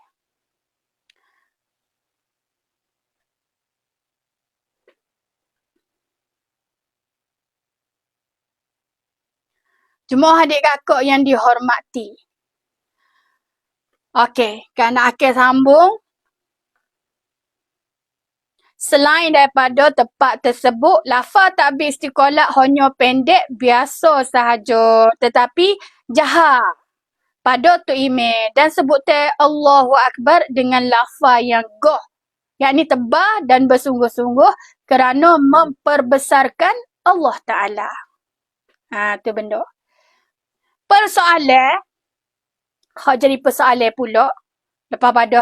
Jemaah adik kakak yang dihormati. Okey, kerana akhir sambung. Selain daripada tempat tersebut, lafaz takbir istiqalat hanya pendek biasa sahaja. Tetapi jahar pada tu imam dan sebutan Allahu Akbar dengan lafaz yang goh. Yakni tebal dan bersungguh-sungguh kerana memperbesarkan Allah Ta'ala. Tu benda. Persoalan, jadi persoalan pula. Lepas pada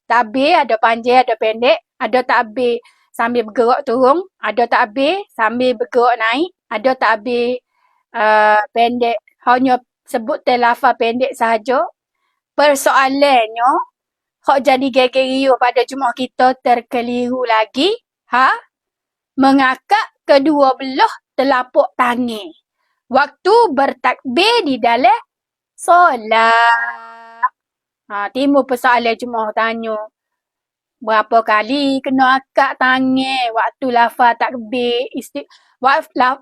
takbir, ada panjang, ada pendek. Ada takbir sambil bergerak turun. Ada takbir sambil bergerak naik. Ada takbir pendek. Hanya sebut lafaz pendek sahaja. Persoalannya, hak jadi gegeriu pada Jumaat kita terkeliru lagi. Mengakak kedua belah telapak tangan. Waktu bertakbir di dalam solat. Timbul persoalan Jumaat tanya. Berapa kali kena akak tangan waktu lafaz takbir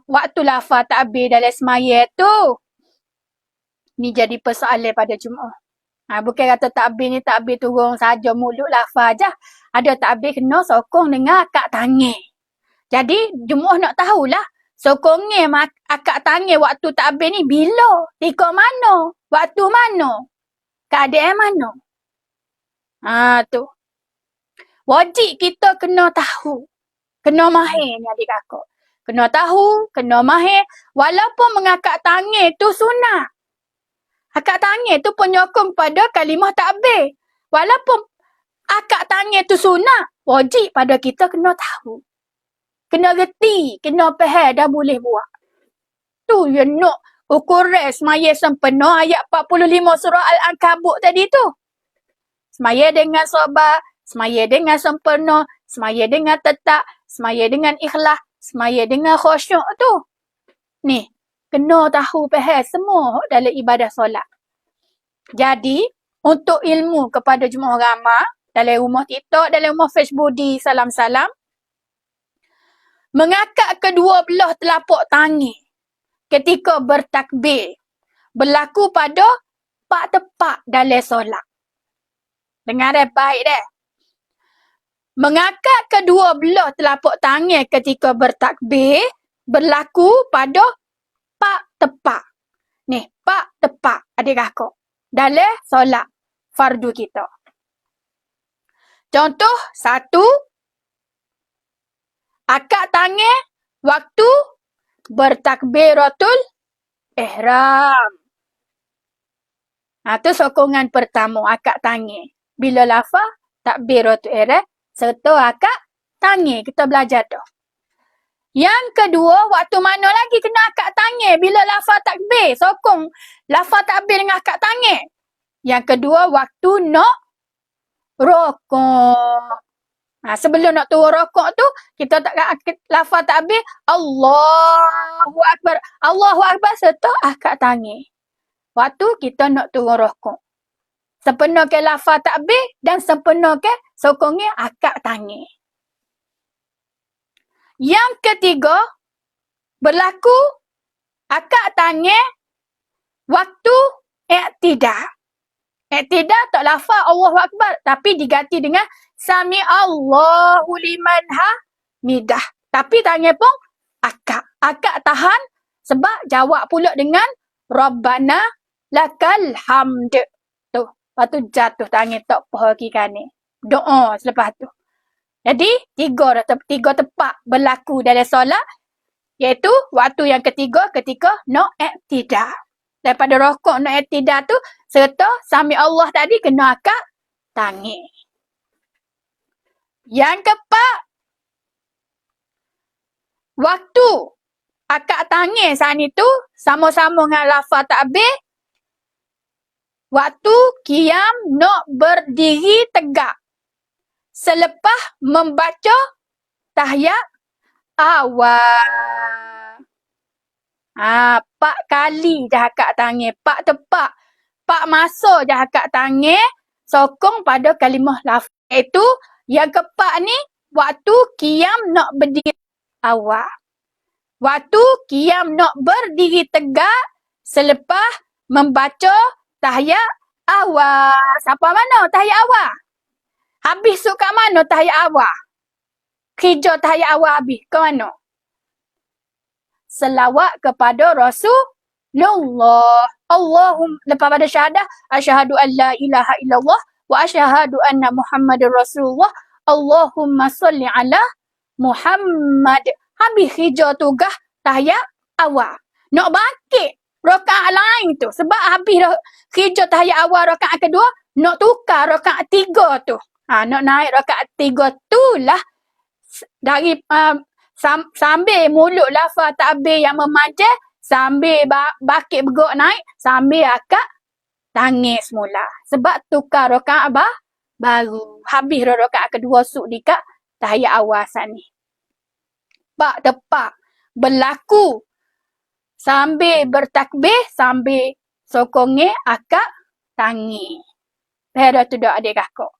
waktu lafaz takbir dalam semaya tu. Ni jadi persoalan pada Jumaat. Bukan kata takbir ni takbir turun saja mulut lafaz je. Ada takbir kena sokong dengan akak tangan. Jadi Jumaat nak tahulah sokongnya akak tangan waktu takbir ni bila? Tika mana? Waktu mana? Keadaan mana? Tu. Wajib kita kena tahu. Kena mahir ni adik kakak. Kena tahu, kena mahir. Walaupun mengakak tangan tu sunat. Akak tangan tu penyokong pada kalimah takbir. Walaupun akak tangan tu sunat, wajib pada kita kena tahu. Kena reti, kena faham dah boleh buat. Tu yang nak ukuran semaya sempena ayat 45 surah Al-Ankabut tadi tu. Semaya dengan sabar, semaya dengan sempurna, semaya dengan tetap, semaya dengan ikhlas, semaya dengan khusyuk tu. Ni, kena tahu faham semua dalam ibadah solat. Jadi, untuk ilmu kepada jemaah ramah, dalam rumah TikTok, dalam rumah Facebook di salam-salam, mengakak kedua belah telapak tangan ketika bertakbir berlaku pada pak tepat dalam solat. Dengar baik dah. Mengakak kedua belah telapak tangan ketika bertakbir berlaku pada pak tepat. Ni, pak tepat adik kakak. Dalam solat fardu kita. Contoh, 1. Akak tangan waktu bertakbiratul ihram. Tu sokongan pertama, akak tangan. Bila lafaz takbiratul ihram serta akak tangan. Kita belajar dah. Yang kedua, waktu mana lagi kena akak tangan? Bila lafaz takbir, sokong lafaz takbir dengan akak tangan. Yang kedua, waktu nak rokok. Sebelum nak turun rokok tu, kita tak lafaz takbir, Allahu Akbar. Allahu Akbar serta akak tangan. Waktu kita nak turun rokok. Sempurnakan lafaz takbir dan sempurnakan sokongnya akak tangan. Yang ketiga, berlaku akak tangan waktu i'tidah. I'tidah tak lafaz Allahu Akbar, tapi diganti dengan Sami Allahu liman hamidah. Tapi tangan pun akak. Akak tahan sebab jawab pula dengan Rabbana lakal hamd. Tu. Lepas tu jatuh tangan tok poh kiri kanan. Doa selepas tu. Jadi, tiga tepat berlaku dalam solat. Iaitu waktu yang ketiga ketika nak i'tidal. Daripada rokok nak i'tidal tu, serta sami Allah tadi kena akak tangan. Yang keempat, waktu akak tangan saat itu sama-sama dengan lafaz takbir, waktu qiyam nak berdiri tegak selepas membaca tahiyat awal. 4 kali je akak tangan. 4 tepat. 4 masa je akak tangan sokong pada kalimah lafaz. Iaitu yang keempat ni waktu qiyam nak berdiri awal. Waktu qiyam nak berdiri tegak selepas membaca tahiyat awal. Siapa mana tahiyat awal? Habis suk kat mana tahiyat awal? Kerja tahiyat awal habis ke mana? Selawat kepada Rasulullah. Lepas pada syahadah, asyhadu an la ilaha illallah wa asyhadu anna Muhammadar Rasulullah. Allahumma salli ala Muhammad. Habis kerja tugas tahiyat awal. Nak bangkit rakaat lain tu. Sebab habis kerja tahiyat awal rakaat kedua, nak tukar rakaat 3 tu. Nak naik rakaat 3 tu lah. Dari sambil mulut lafaz takbir yang memanjang, sambil bakit bergerak naik, sambil akak tangis semula. Sebab tukar rakaat baru. Habis rakaat kedua suk di kat tahiyat awal saat ni. Tepat berlaku sambil bertakbir, sambil sokongnya akak tangi. Pada tu dak adik kakak.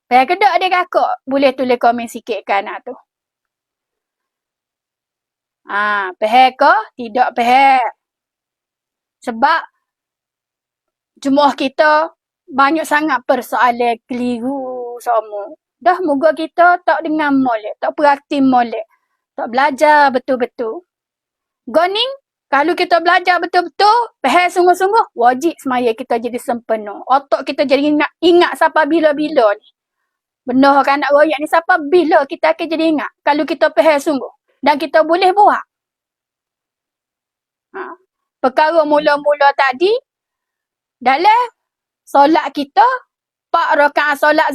Pada kedok adik kakak, boleh tulis komen sikit kan tu. Faham ke? Tidak faham. Sebab jemaah kita banyak sangat persoalan keliru semua. Dah moga kita tak dengar molek, tak praktik molek, tak belajar betul-betul. Goning, kalau kita belajar betul-betul, faham sungguh-sungguh, wajib semaya kita jadi sempurna. Otak kita jadi ingat sampai bila-bila ni. Benar kan nak royak ni, sampai bila kita akan jadi ingat. Kalau kita faham sungguh. Dan kita boleh buat. Perkara mula-mula tadi, dalam solat kita, 4 rakaat solat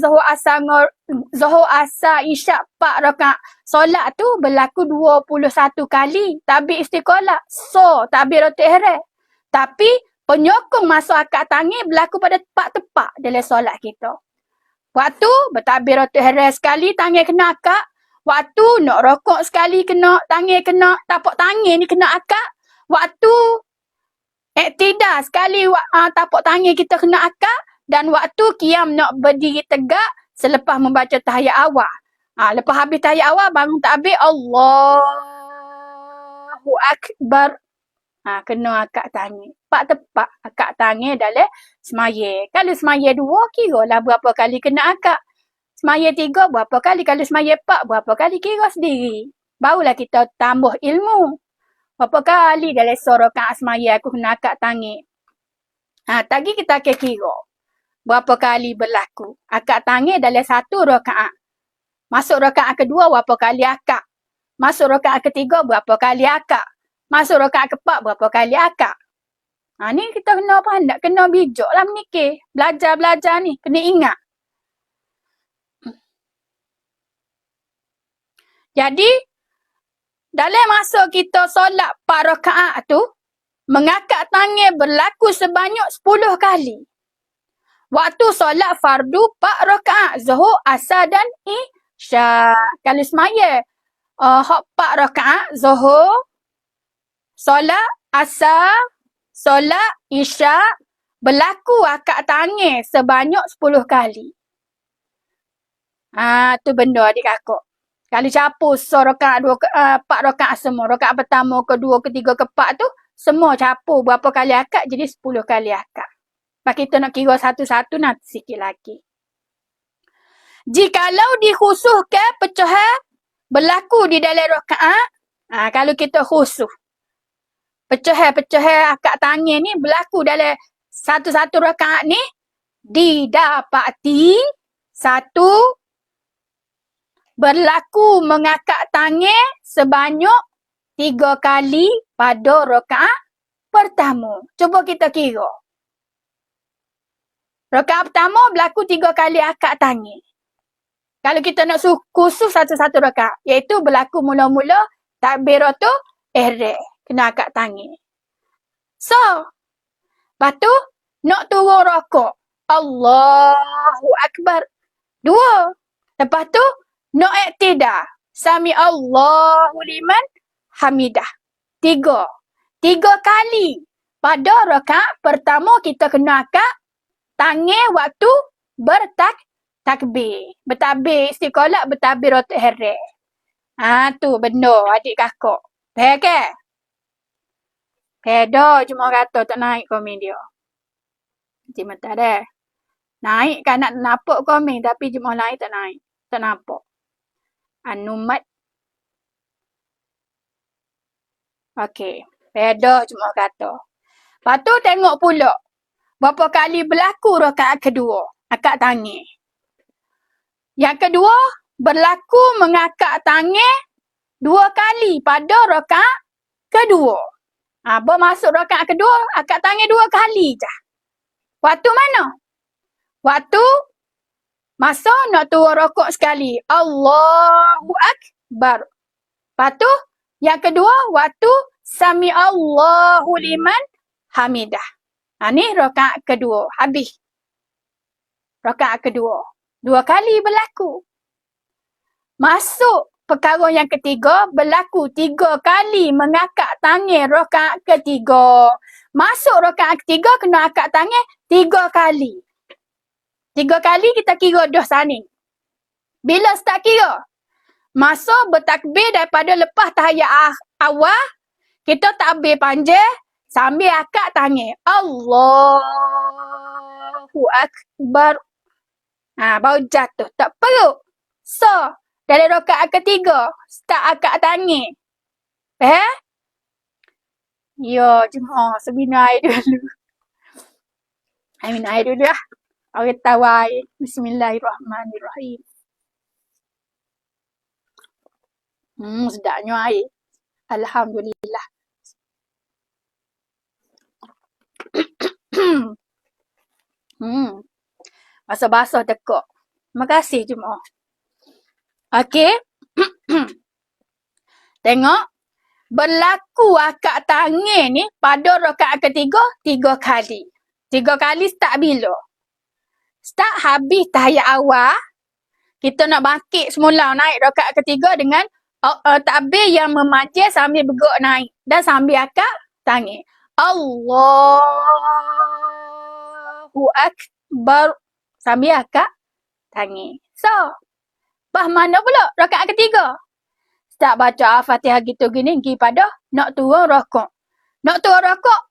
Zuhur Asar Isyak, 4 rakaat solat tu berlaku 21 kali. Tabir istiqalah. So, tabir rotik ihram. Tapi, penyokong masuk akad tangan berlaku pada tepat-tepat dalam solat kita. Waktu bertabir rotik ihram sekali, tangan kena akad. Waktu nak rokok sekali kena, tangan kena, tapak tangan ni kena akad. Waktu i'tidal sekali, tapak tangan kita kena akad. Dan waktu qiyam nak berdiri tegak selepas membaca tahiyat awal. Lepas habis tahiyat awal, bangun takbir, Allahu Akbar. Kena akad tangan. Tepat akad tangan dalam semaya. Kalau semaya 2, kira lah berapa kali kena akad. Semaya 3, berapa kali. Kalau semaya 4, berapa kali, kira sendiri. Barulah kita tambah ilmu. Berapa kali dalam rakaat semaya aku kena akad tangan. Tadi kita akan kira. Berapa kali berlaku. Akad tangan dalam 1 rakaat. Masuk rakaat kedua, berapa kali akad. Masuk rakaat ketiga, berapa kali akad. Masuk rakaat keempat, berapa kali akad. Ni kita kena pandai, kena bijak lah menikah. Belajar-belajar ni, kena ingat. Jadi, dalam masa kita solat 4 rakaat tu, mengakad tangan berlaku sebanyak 10 kali. Waktu solat fardu 4 rakaat, Zuhur, Asar dan Isyak. Kalau semaya 4 rakaat, Zuhur, solat Asar, solat Isyak, berlaku akad tangan sebanyak 10 kali. Tu benda adik kakak. Kalau capur rakaat 4 rakaat semua, rakaat pertama, kedua, ketiga, keempat tu, semua capur berapa kali akad, jadi 10 kali akad. Lepas kita nak kira satu-satu, nanti sikit lagi. Jikalau dikhususkan pecahan berlaku di dalam rakaat, Kalau kita khusus. Pecah akak tangan ni berlaku dalam satu-satu rakaat ni didapati satu berlaku mengakak tangan sebanyak 3 kali pada rakaat pertama. Cuba kita kira. Rakaat pertama berlaku 3 kali akak tangan. Kalau kita nak khusus satu-satu rakaat, iaitu berlaku mula-mula takbiratul ihram. Kena akak tangan. So, lepas tu, nak turun rokok. Allahu Akbar. 2. Lepas tu, nak iktidah. Sami Allahu liman hamidah. 3. 3 kali. Pada rakaat pertama, kita kena akak tangan waktu bertakbir. Bertakbir istiqalat, bertakbiratul ihram. Tu benar adik kakak. Faham ke? Dah cuma kata tak naik komen dia. Cuma tak dah. Naik kan nak nampak komen tapi cuma lain tak naik. Tak nampak. Anumat. Okey. Dah cuma kata. Lepas tu tengok pula. Berapa kali berlaku rakaat kedua. Akak tangan. Yang kedua, berlaku mengakak tangan 2 kali pada rakaat kedua. Masuk rakaat kedua, akak tangan 2 kali je. Waktu mana? Waktu masa nak turun rokok sekali. Allahu Akbar. Lepas tu, yang kedua, waktu Sami Allahu liman hamidah. Ni rakaat kedua. Habis. Rakaat kedua. 2 kali berlaku. Masuk perkara yang ketiga, berlaku 3 kali mengakak tangan rakaat ketiga. Masuk rakaat ketiga, kena akak tangan 3 kali. 3 kali kita kira dah saning. Bila start kira? Masa bertakbir daripada lepas tahiyat awal, kita takbir panjang sambil akak tangan. Allahu Akbar. Baru jatuh. Tak perlu. So, dari rakaat ketiga, start akak tangan. Ya, cuma sebina air dulu. Minum air dulu lah. Orang tahu air. Bismillahirrahmanirrahim. Sedapnya air. Alhamdulillah. Basah-basah tekak. Terima kasih cuma. Okey. Tengok. Berlaku akak tangan ni pada rakaat ketiga 3 kali. 3 kali start bila? Start habis tahiyat awal. Kita nak bangkit semula naik rakaat ketiga dengan takbir yang memanjang sambil bergerak naik. Dan sambil akak tangan. Allahu Akbar. Sambil akak tangan. So, pas mana pula rakaat ketiga? Start baca Al-Fatihah gitu gini pergi pada nak turun rokok. Nak turun rokok,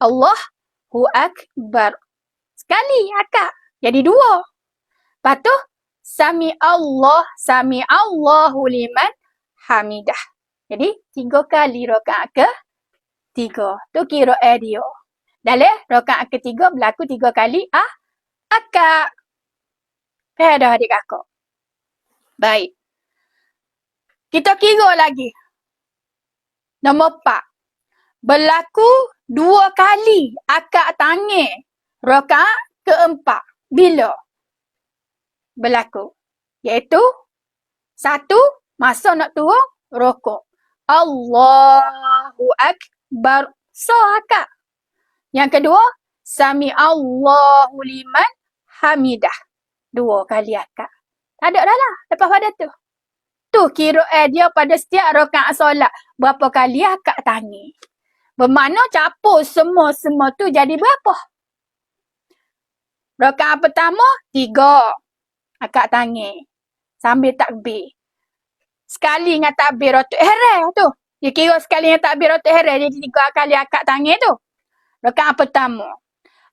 Allahu Akbar. Sekali akak. Jadi 2. Lepas tu, Sami Allahu liman hamidah. Jadi 3 kali rakaat ke-3. Tu kira dia. Dalam rakaat ketiga berlaku 3 kali akak. Dah adik kakak. Baik. Kita kira lagi. Nombor 4. Berlaku 2 kali akak tangan rakaat keempat. Bila? Berlaku. Iaitu 1. Masa nak turun rokok. Allahu Akbar. So akak. Yang kedua. Sami Allahu liman hamidah. 2 kali akak. Tak ada dah lah. Lepas pada tu. Tu kira dia pada setiap rakaat solat. Berapa kali akak tangan. Bermakna capur semua tu jadi berapa? Rakaat pertama 3. Akak tangan. Sambil takbir. Sekali dengan takbiratul ihram tu. Dia kira sekali dengan takbiratul ihram. Jadi 3 kali akak tangan tu. Rakaat pertama.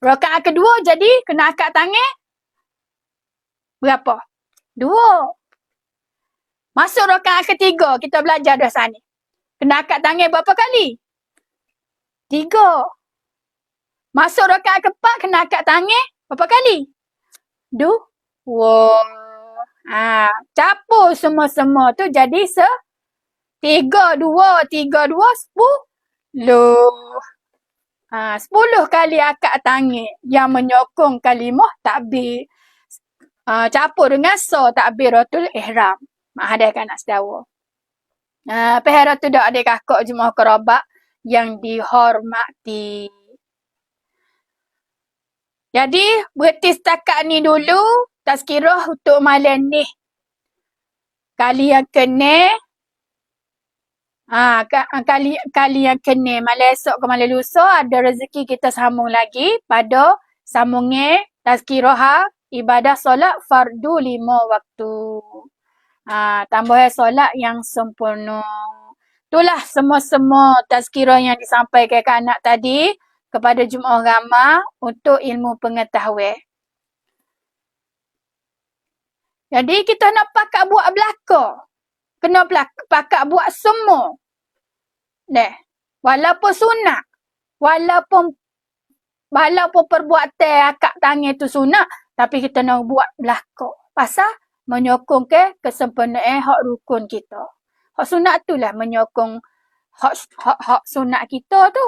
Rakaat kedua jadi kena akak tangan. Berapa? 2. Masuk rakaat ketiga, kita belajar dah sana. Kena angkat tangan berapa kali? 3. Masuk rakaat keempat, kena angkat tangan berapa kali? 2. Capur semua-semua tu jadi 3, 2, 10. 10 kali angkat tangan yang menyokong kalimah takbir. Capur dengan takbiratul ihram. Ada anak saudara. Pehara tu dak ada kakak jemaah kerabat yang dihormati. Jadi, berhenti setakat ni dulu. Tazkirah untuk malam ni. Kali yang kena. Kali yang kena. Malam esok ke malam lusa ada rezeki kita sambung lagi pada sambungnya tazkirah ibadah solat fardu 5 waktu. Tambah solat yang sempurna. Itulah semua-semua tazkirah yang disampaikan ke anak tadi kepada jemaah ramah untuk ilmu pengetahuan. Jadi kita nak pakat buat belaka. Kena pakat buat semua. Walaupun sunat. Walaupun perbuatan akak tangan tu sunat. Tapi kita nak buat belaka. Pasal menyokong ke kesempurnaan hak rukun kita. Hak sunat tu lah menyokong hak sunat kita tu.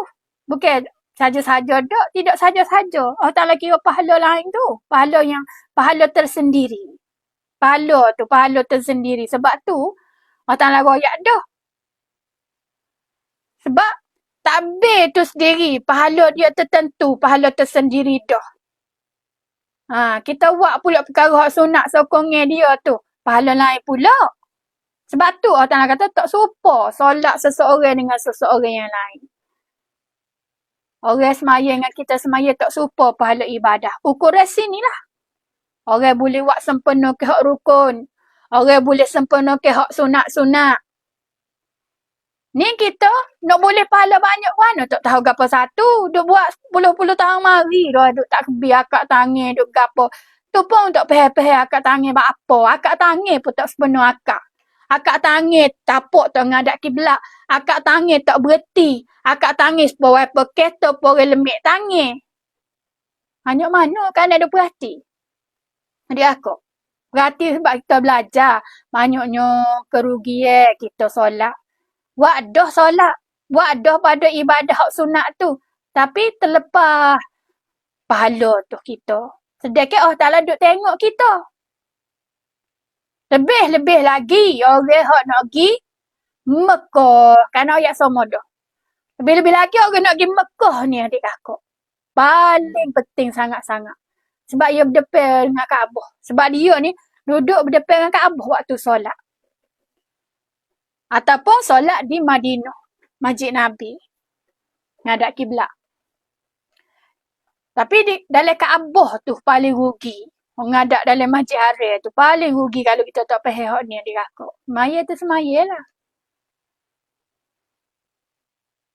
Bukan saja-saja tak. Tidak saja-saja. Allah Ta'ala kira pahala lain tu. Pahala tersendiri. Pahala tersendiri. Sebab tu Allah Ta'ala royak dah. Sebab takbir tu sendiri. Pahala dia tertentu. Pahala tersendiri dah. Kita buat pula perkara hak sunat sokongnya dia tu. Pahala lain pula. Sebab tu Allah Ta'ala kata tak serupa solat seseorang dengan seseorang yang lain. Orang semaya dengan kita semaya tak serupa pahala ibadah. Ukuran sinilah. Orang boleh buat sempurna ke hak rukun. Orang boleh sempurna ke hak sunat-sunat. Ni kita nak boleh pahala banyak mana tak tahu gapo satu. Duk buat puluh-puluh tahun mari dah duk tak kebi akak tangan duk gapo. Tu pun tak peheh-peheh akak tangan buat apa. Akak tangan pun tak sepenuh akak. Akak tangan tapuk tak ngadak kiblat. Akak tangan tak berhenti. Akak tangan sepawai kereta pore lemik tangan. Hanya mana kan ada perhati. Dia aku. Berarti sebab kita belajar. Banyaknya kerugian kita solat. Buat dah solat. Buat dah pada ibadah hak sunat tu. Tapi terlepas pahala tu kita. Sedangkan Allah Ta'ala duk tengok kita. Lebih-lebih lagi orang hak nak pergi Mekah. Kan ayat sama dah. Lebih-lebih lagi orang nak pergi Mekah ni adik kakak. Paling penting sangat-sangat. Sebab dia berdepan dengan Kaabah. Sebab dia ni duduk berdepan dengan Kaabah waktu solat. Ataupun solat di Madinah. Masjid Nabi. Ngadak kiblat. Tapi dalam Kaabah tu paling rugi. Ngadak dalam Masjid Haram tu paling rugi kalau kita tak faham hak ni adik kakak. Semaya tu semaya lah.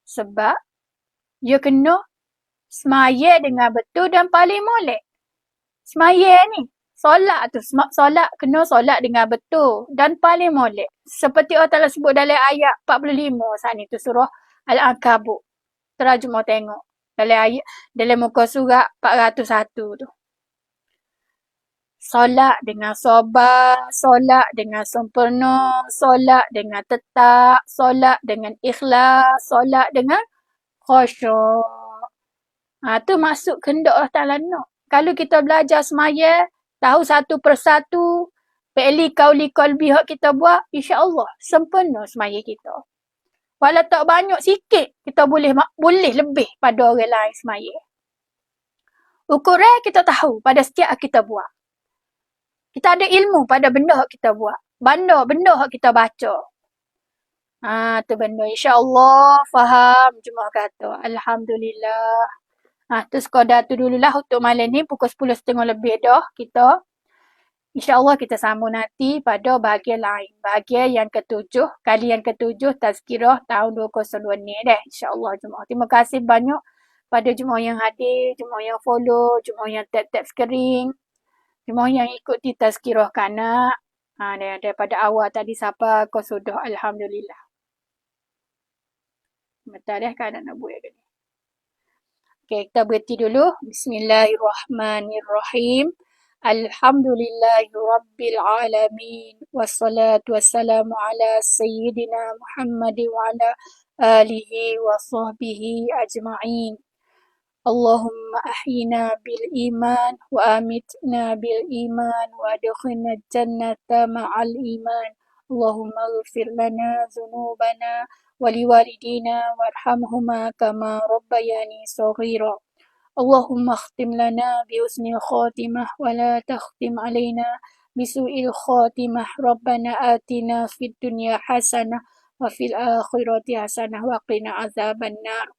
Sebab dia kena semaya dengan betul dan paling molek. Semaya ni. Solat tu. Solat kena solat dengan betul. Dan paling molek. Seperti Allah Ta'ala sebut dalam ayat 45 saat ni tu. Surah Al-Ankabut. Terjemah tengok. Dalam muka surat 401 tu. Solat dengan sabar. Solat dengan sempurna. Solat dengan tetap. Solat dengan ikhlas. Solat dengan khusyuk. Tu maksud kehendak Allah Ta'ala nak. Kalau kita belajar semaya, tahu satu persatu, fi'li qauli qalbi hak kita buat, insya-Allah sempurna semaya kita. Walau tak banyak sikit, kita boleh lebih pada orang lain semaya. Ukuran kita tahu pada setiap kita buat. Kita ada ilmu pada benda hak kita buat. Benda hak kita baca. Tu benda insya-Allah faham cuma kata alhamdulillah. Tu sekadar tu dululah untuk malam ni pukul 10.30 lebih dah kita. InsyaAllah kita sambung nanti pada bahagian lain. Bahagian yang ketujuh. Kali yang ketujuh tazkirah tahun 2002 ni dah. InsyaAllah jemaah. Terima kasih banyak pada jemaah yang hadir, jemaah yang follow, jemaah yang tap-tap screen, jemaah yang ikuti tazkirah kanak. Daripada awal tadi sampai kau sudah, Alhamdulillah. Bentar kan nak buat ni. Okay, kita berhenti dulu. Bismillahirrahmanirrahim. Alhamdulillahi Rabbil Alamin. Wassalatu wassalamu ala Sayyidina Muhammad wa ala alihi wa sahbihi ajma'in. Allahumma ahyina bil iman wa amitna bil iman wa adkhilna jannata ma'al iman. Allahumma ighfir lana dhunubana wa liwalidina warhamhuma kama rabbayani saghira. Allahumma akhtim lana bi husnil khatimah wa la takhtim alaina bisu'il khatimah. Rabbana atina fid dunya hasanah wa fil akhirati hasanah wa qina azaban nar.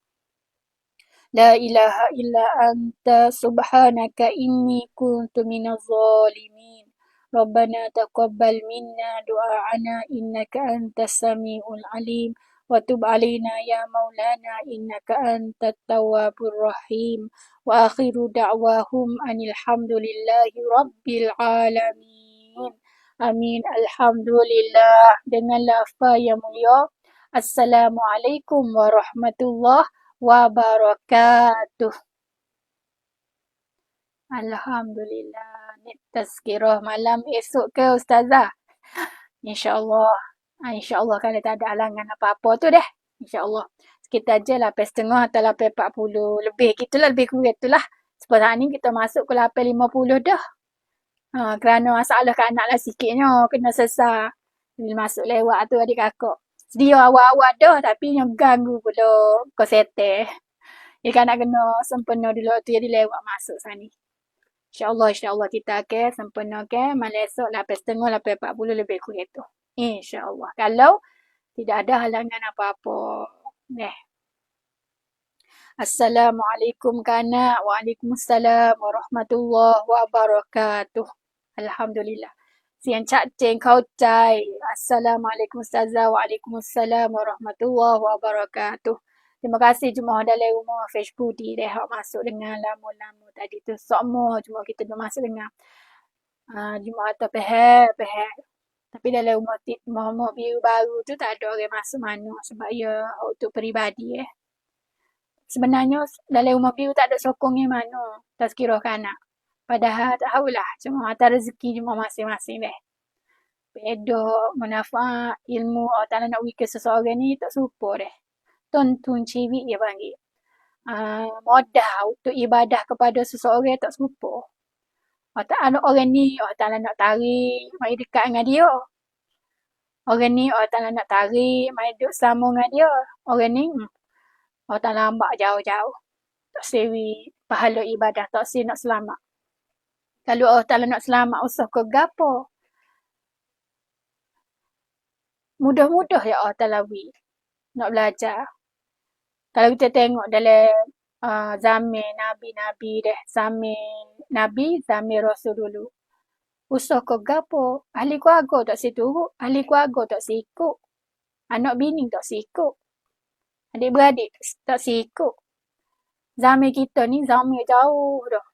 La ilaha illa anta subhanaka inni kuntu minaz zalimin. Rabbana taqabbal minna du'aana innaka antas samiul alim wa tub alaina ya maulana innaka antat tawwabur rahim. Wa akhiru da'wahum anil hamdulillahi rabbil alamin. Amin. Alhamdulillah. Dengan lafaz yang mulia. Assalamualaikum warahmatullahi wabarakatuh. Alhamdulillah. Ni tazkirah malam esok ke Ustazah? InsyaAllah. InsyaAllah kalau tak ada halangan apa-apa tu dah. InsyaAllah. Sekitar je 8.30 atau 8.40. Lebih gitulah, lebih kurang itulah. Sebab saat ni kita masuk ke 8.50 dah. Kerana masalah kat anak lah sikitnya. Kena sesar. Bila masuk lewat tu adik kakak. Sedia awal-awal dah tapi yang ganggu pula kau seteh. Dia kan nak kena sempena dulu tu jadi lewat masuk sana. InsyaAllah kita akan sempena malam esok 8.30, 8.40 lebih kurang tu. InsyaAllah. Kalau tidak ada halangan apa-apa. Assalamualaikum kana. Waalaikumsalam warahmatullahi wabarakatuh. Alhamdulillah. Sian cak ceng kau cai. Assalamualaikum Ustazah. Waalaikumsalam warahmatullahi wabarakatuh. Terima kasih jemaah dalam rumah Facebook di rehat masuk dengan lama-lama tadi tu. Semua jemaah kita dah masuk dengan jemaah tu pehek. Tapi dalam rumah biru baru tu tak ada orang masuk mana sebab ia untuk peribadi Sebenarnya dalam rumah biru tak ada sokong yang mana. Tazkirah kanak. Padahal tak tahulah. Cuma atas rezeki cuma masing-masing deh. Beda manfaat ilmu Allah nak beri ke seseorang ni tak serupa deh. Tuntun cewek dia panggil. Modal untuk ibadah kepada seseorang tak serupa. Allah orang ni Allah nak tarik mai dekat dengan dia. Orang ni Allah nak tarik mai duduk sama dengan dia. Orang ni Allah lambat jauh-jauh. Tak sewi pahala ibadah. Tak sewi nak selamat. Kalau Allah Ta'ala nak selamat usah ke gapo. Mudah-mudah ya Allah Ta'ala nak belajar. Kalau kita tengok dalam zaman Nabi deh. Zaman Nabi, zaman Rasul dulu. Usah ke gapo. Ahli keluarga tak siturut. Ahli keluarga tak sikut. Anak bini tak sikut. Adik-beradik tak sikut. Zaman kita ni zaman jauh dah.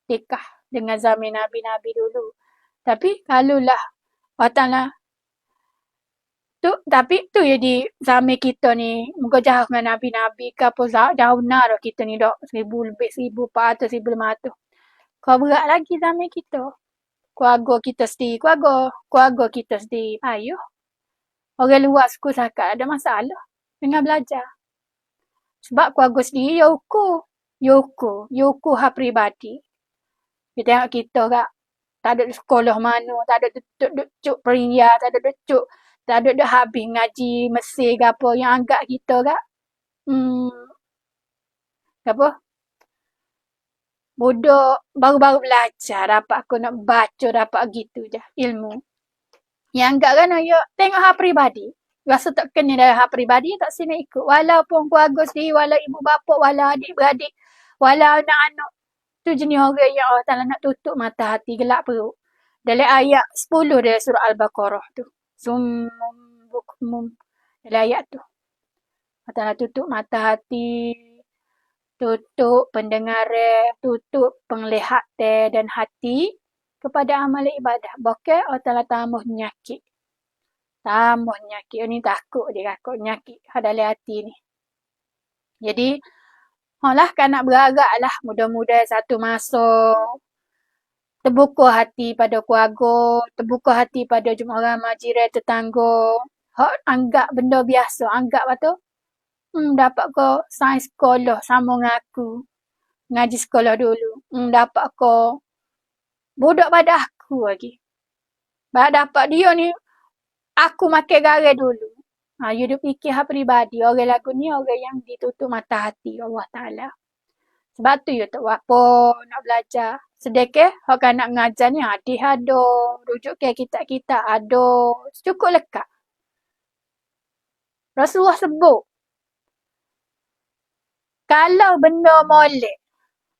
Dekah dengan zaman Nabi-Nabi dulu. Tapi kalaulah Allah tapi tu ya di zaman kita ni muka jauh dengan Nabi-Nabi ke apa jauh nak kita ni dah 1,400, 1,500. Kau berat lagi zaman kita. Keluarga kita sendiri, keluarga kita sendiri. Ayuh. Orang luar suku sakat ada masalah dengan belajar. Sebab keluarga sendiri Yoko hak peribadi. Kita tengok kita kak, tak ada sekolah mana, tak ada duduk perindia, tak ada habis ngaji Mesir ke apa yang anggap kita kak. Apa? Budak baru-baru belajar dapat aku nak baca dapat gitu je ilmu. Yang anggap kan ya tengok hak peribadi. Rasa tak kena dalam hak peribadi tak sini ikut. Walaupun keluarga sendiri, walau ibu bapa, walau adik-beradik, walau anak-anak. Tu jenis orang yang Allah Ta'ala nak tutup mata hati, gelap perut. Dalam ayat 10 dari surah Al-Baqarah tu. Summum bukmum. Dalam ayat tu. Allah Ta'ala tutup mata hati, tutup pendengaran, tutup penglihatan dan hati. kepada amal ibadah. Bukan Allah Ta'ala tambah penyakit. Tambah penyakit. Ni takut dia kakak penyakit dalam hati ni. Jadi, lah kan nak beragak lah. Mudah-mudahan satu masa terbuka hati pada keluarga, terbuka hati pada jemaah ramai jiran tetangga. Hak anggap benda biasa, anggap apa tu? Dapat ke sains sekolah sama dengan aku. Ngaji sekolah dulu. Dapat ke budak pada aku lagi. Dapat dia ni, aku makan garam dulu. You duk fikir hak peribadi. Orang lagu ni orang yang ditutup mata hati Allah Ta'ala. Sebab tu you tak buat apa nak belajar. Sedekah, hak nak ngajar ni hadis ada. Rujuk ke kitab-kitab ada. Cukup lekat. Rasulullah sebut. Kalau benda molek,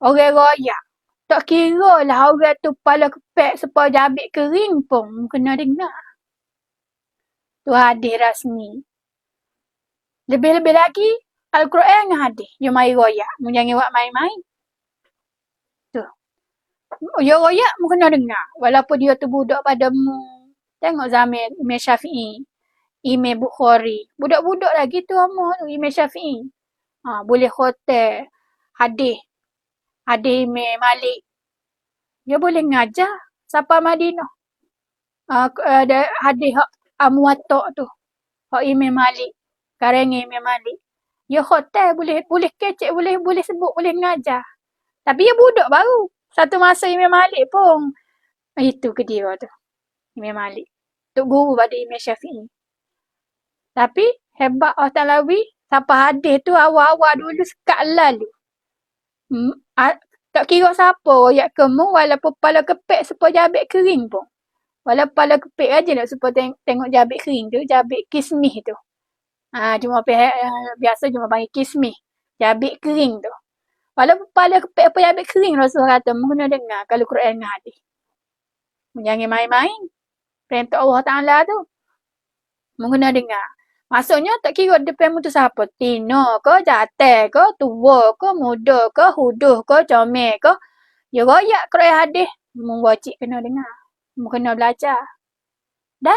orang royak, tak kira lah orang tu kepala kepek sepuluh jabik kering pun kena dengar. Tu hadis rasmi. Lebih-lebih lagi, Al-Quran dengan hadis. You mari royak. Mu jangan buat main-main. Tu. You royak, mu kena dengar. Walaupun dia tu budak padamu. Tengok zaman Imam Syafi'i. Imam Bukhari. Budak-budak lagi tu umur Imam Syafi'i. Boleh khotel hadis. Hadis Imam Malik. Dia boleh ngajar sampai Madinah. Ada hadis Muwatta tu. Hak Imam Malik. Karangan Imam Malik. Dia khotel boleh kecek, boleh sebut, boleh ngajar. Tapi dia budak baru. Satu masa Imam Malik pun itu ke dia tu. Imam Malik. Tok guru pada Imam Syafi'i. Tapi hebat Allah Ta'alawi sampai hadis tu awal-awal dulu sekat lalu. Tak kira siapa royak kemu walaupun kepala kepek sepuluh jabik kering pun. Walaupun kepala kepek aja nak supaya tengok jabik kering tu, jabik kismih tu. Cuma biasa cuma panggil kismih. Jabik kering tu. Walaupun kepala kepek apa jabik kering Rasulullah kata, mu kena dengar kalau Quran dengan hadis. Jangan main-main. Perintah Allah Ta'ala tu. Mu kena dengar. Maksudnya tak kira depan mu tu siapa. Tino ke, jatah ke, tua ke, muda ke, huduh ke, comel ke. Ya royak Quran hadis. Mu wajib kena dengar. Mu kena belajar. Dan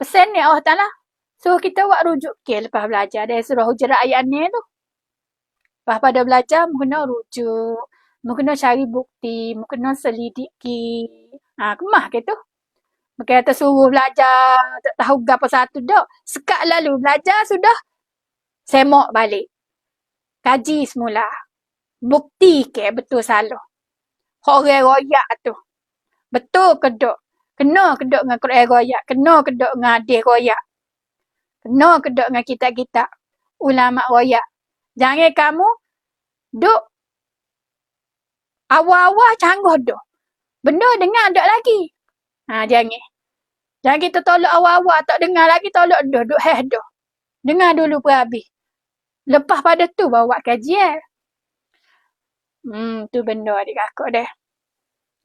pesan ni Allah Ta'ala suruh kita buat rujuk ke lepas belajar. Dari surah Hujurat ayat ni tu. Lepas pada belajar, mu kena rujuk. Mu kena cari bukti. Mu kena selidiki. Kemah ke tu. Bukan kata suruh belajar, tak tahu apa satu dah. Sekat lalu belajar sudah, semak balik. Kaji semula. Bukti ke betul salah. Orang royak tu. Betul ke tak? Kena ke tak dengan Quran royak? Kena ke tak dengan hadis royak? Kena ke tak dengan kitab-kitab ulama royak? Jangan kamu duk awal-awal canggah dah. Benda dengar tak lagi. Jangan. Jangan kita tolak awal-awal, tak dengar lagi, tolak dah, duk dah. Dengar dulu pun habis. Lepas pada tu bawa buat kajian. Tu benda adik kakak dah.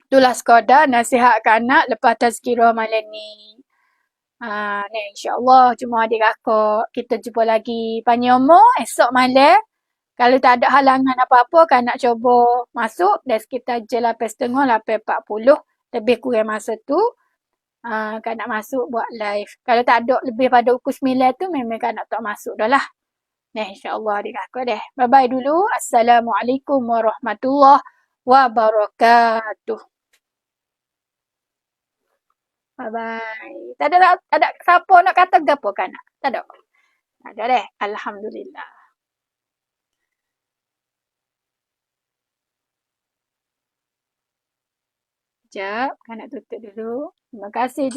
Itulah sekadar nasihat kanak lepas tazkirah malam ni. InsyaAllah cuma adik kakak. Kita jumpa lagi panjang umur esok malam. Kalau tak ada halangan apa-apa, kanak cuba masuk dari sekitar jam 8.30, 8.40. Lebih kurang masa tu. Kan nak masuk buat live. Kalau tak ada lebih pada pukul 9 tu, memang kan nak tak masuk dah lah. InsyaAllah adik kakak deh. Bye-bye dulu. Assalamualaikum warahmatullahi wabarakatuh. Bye-bye. Tak ada siapa nak kata gapo kan? Tak ada. Tak ada deh. Alhamdulillah. Sekejap. Kan nak tutup dulu. Terima kasih.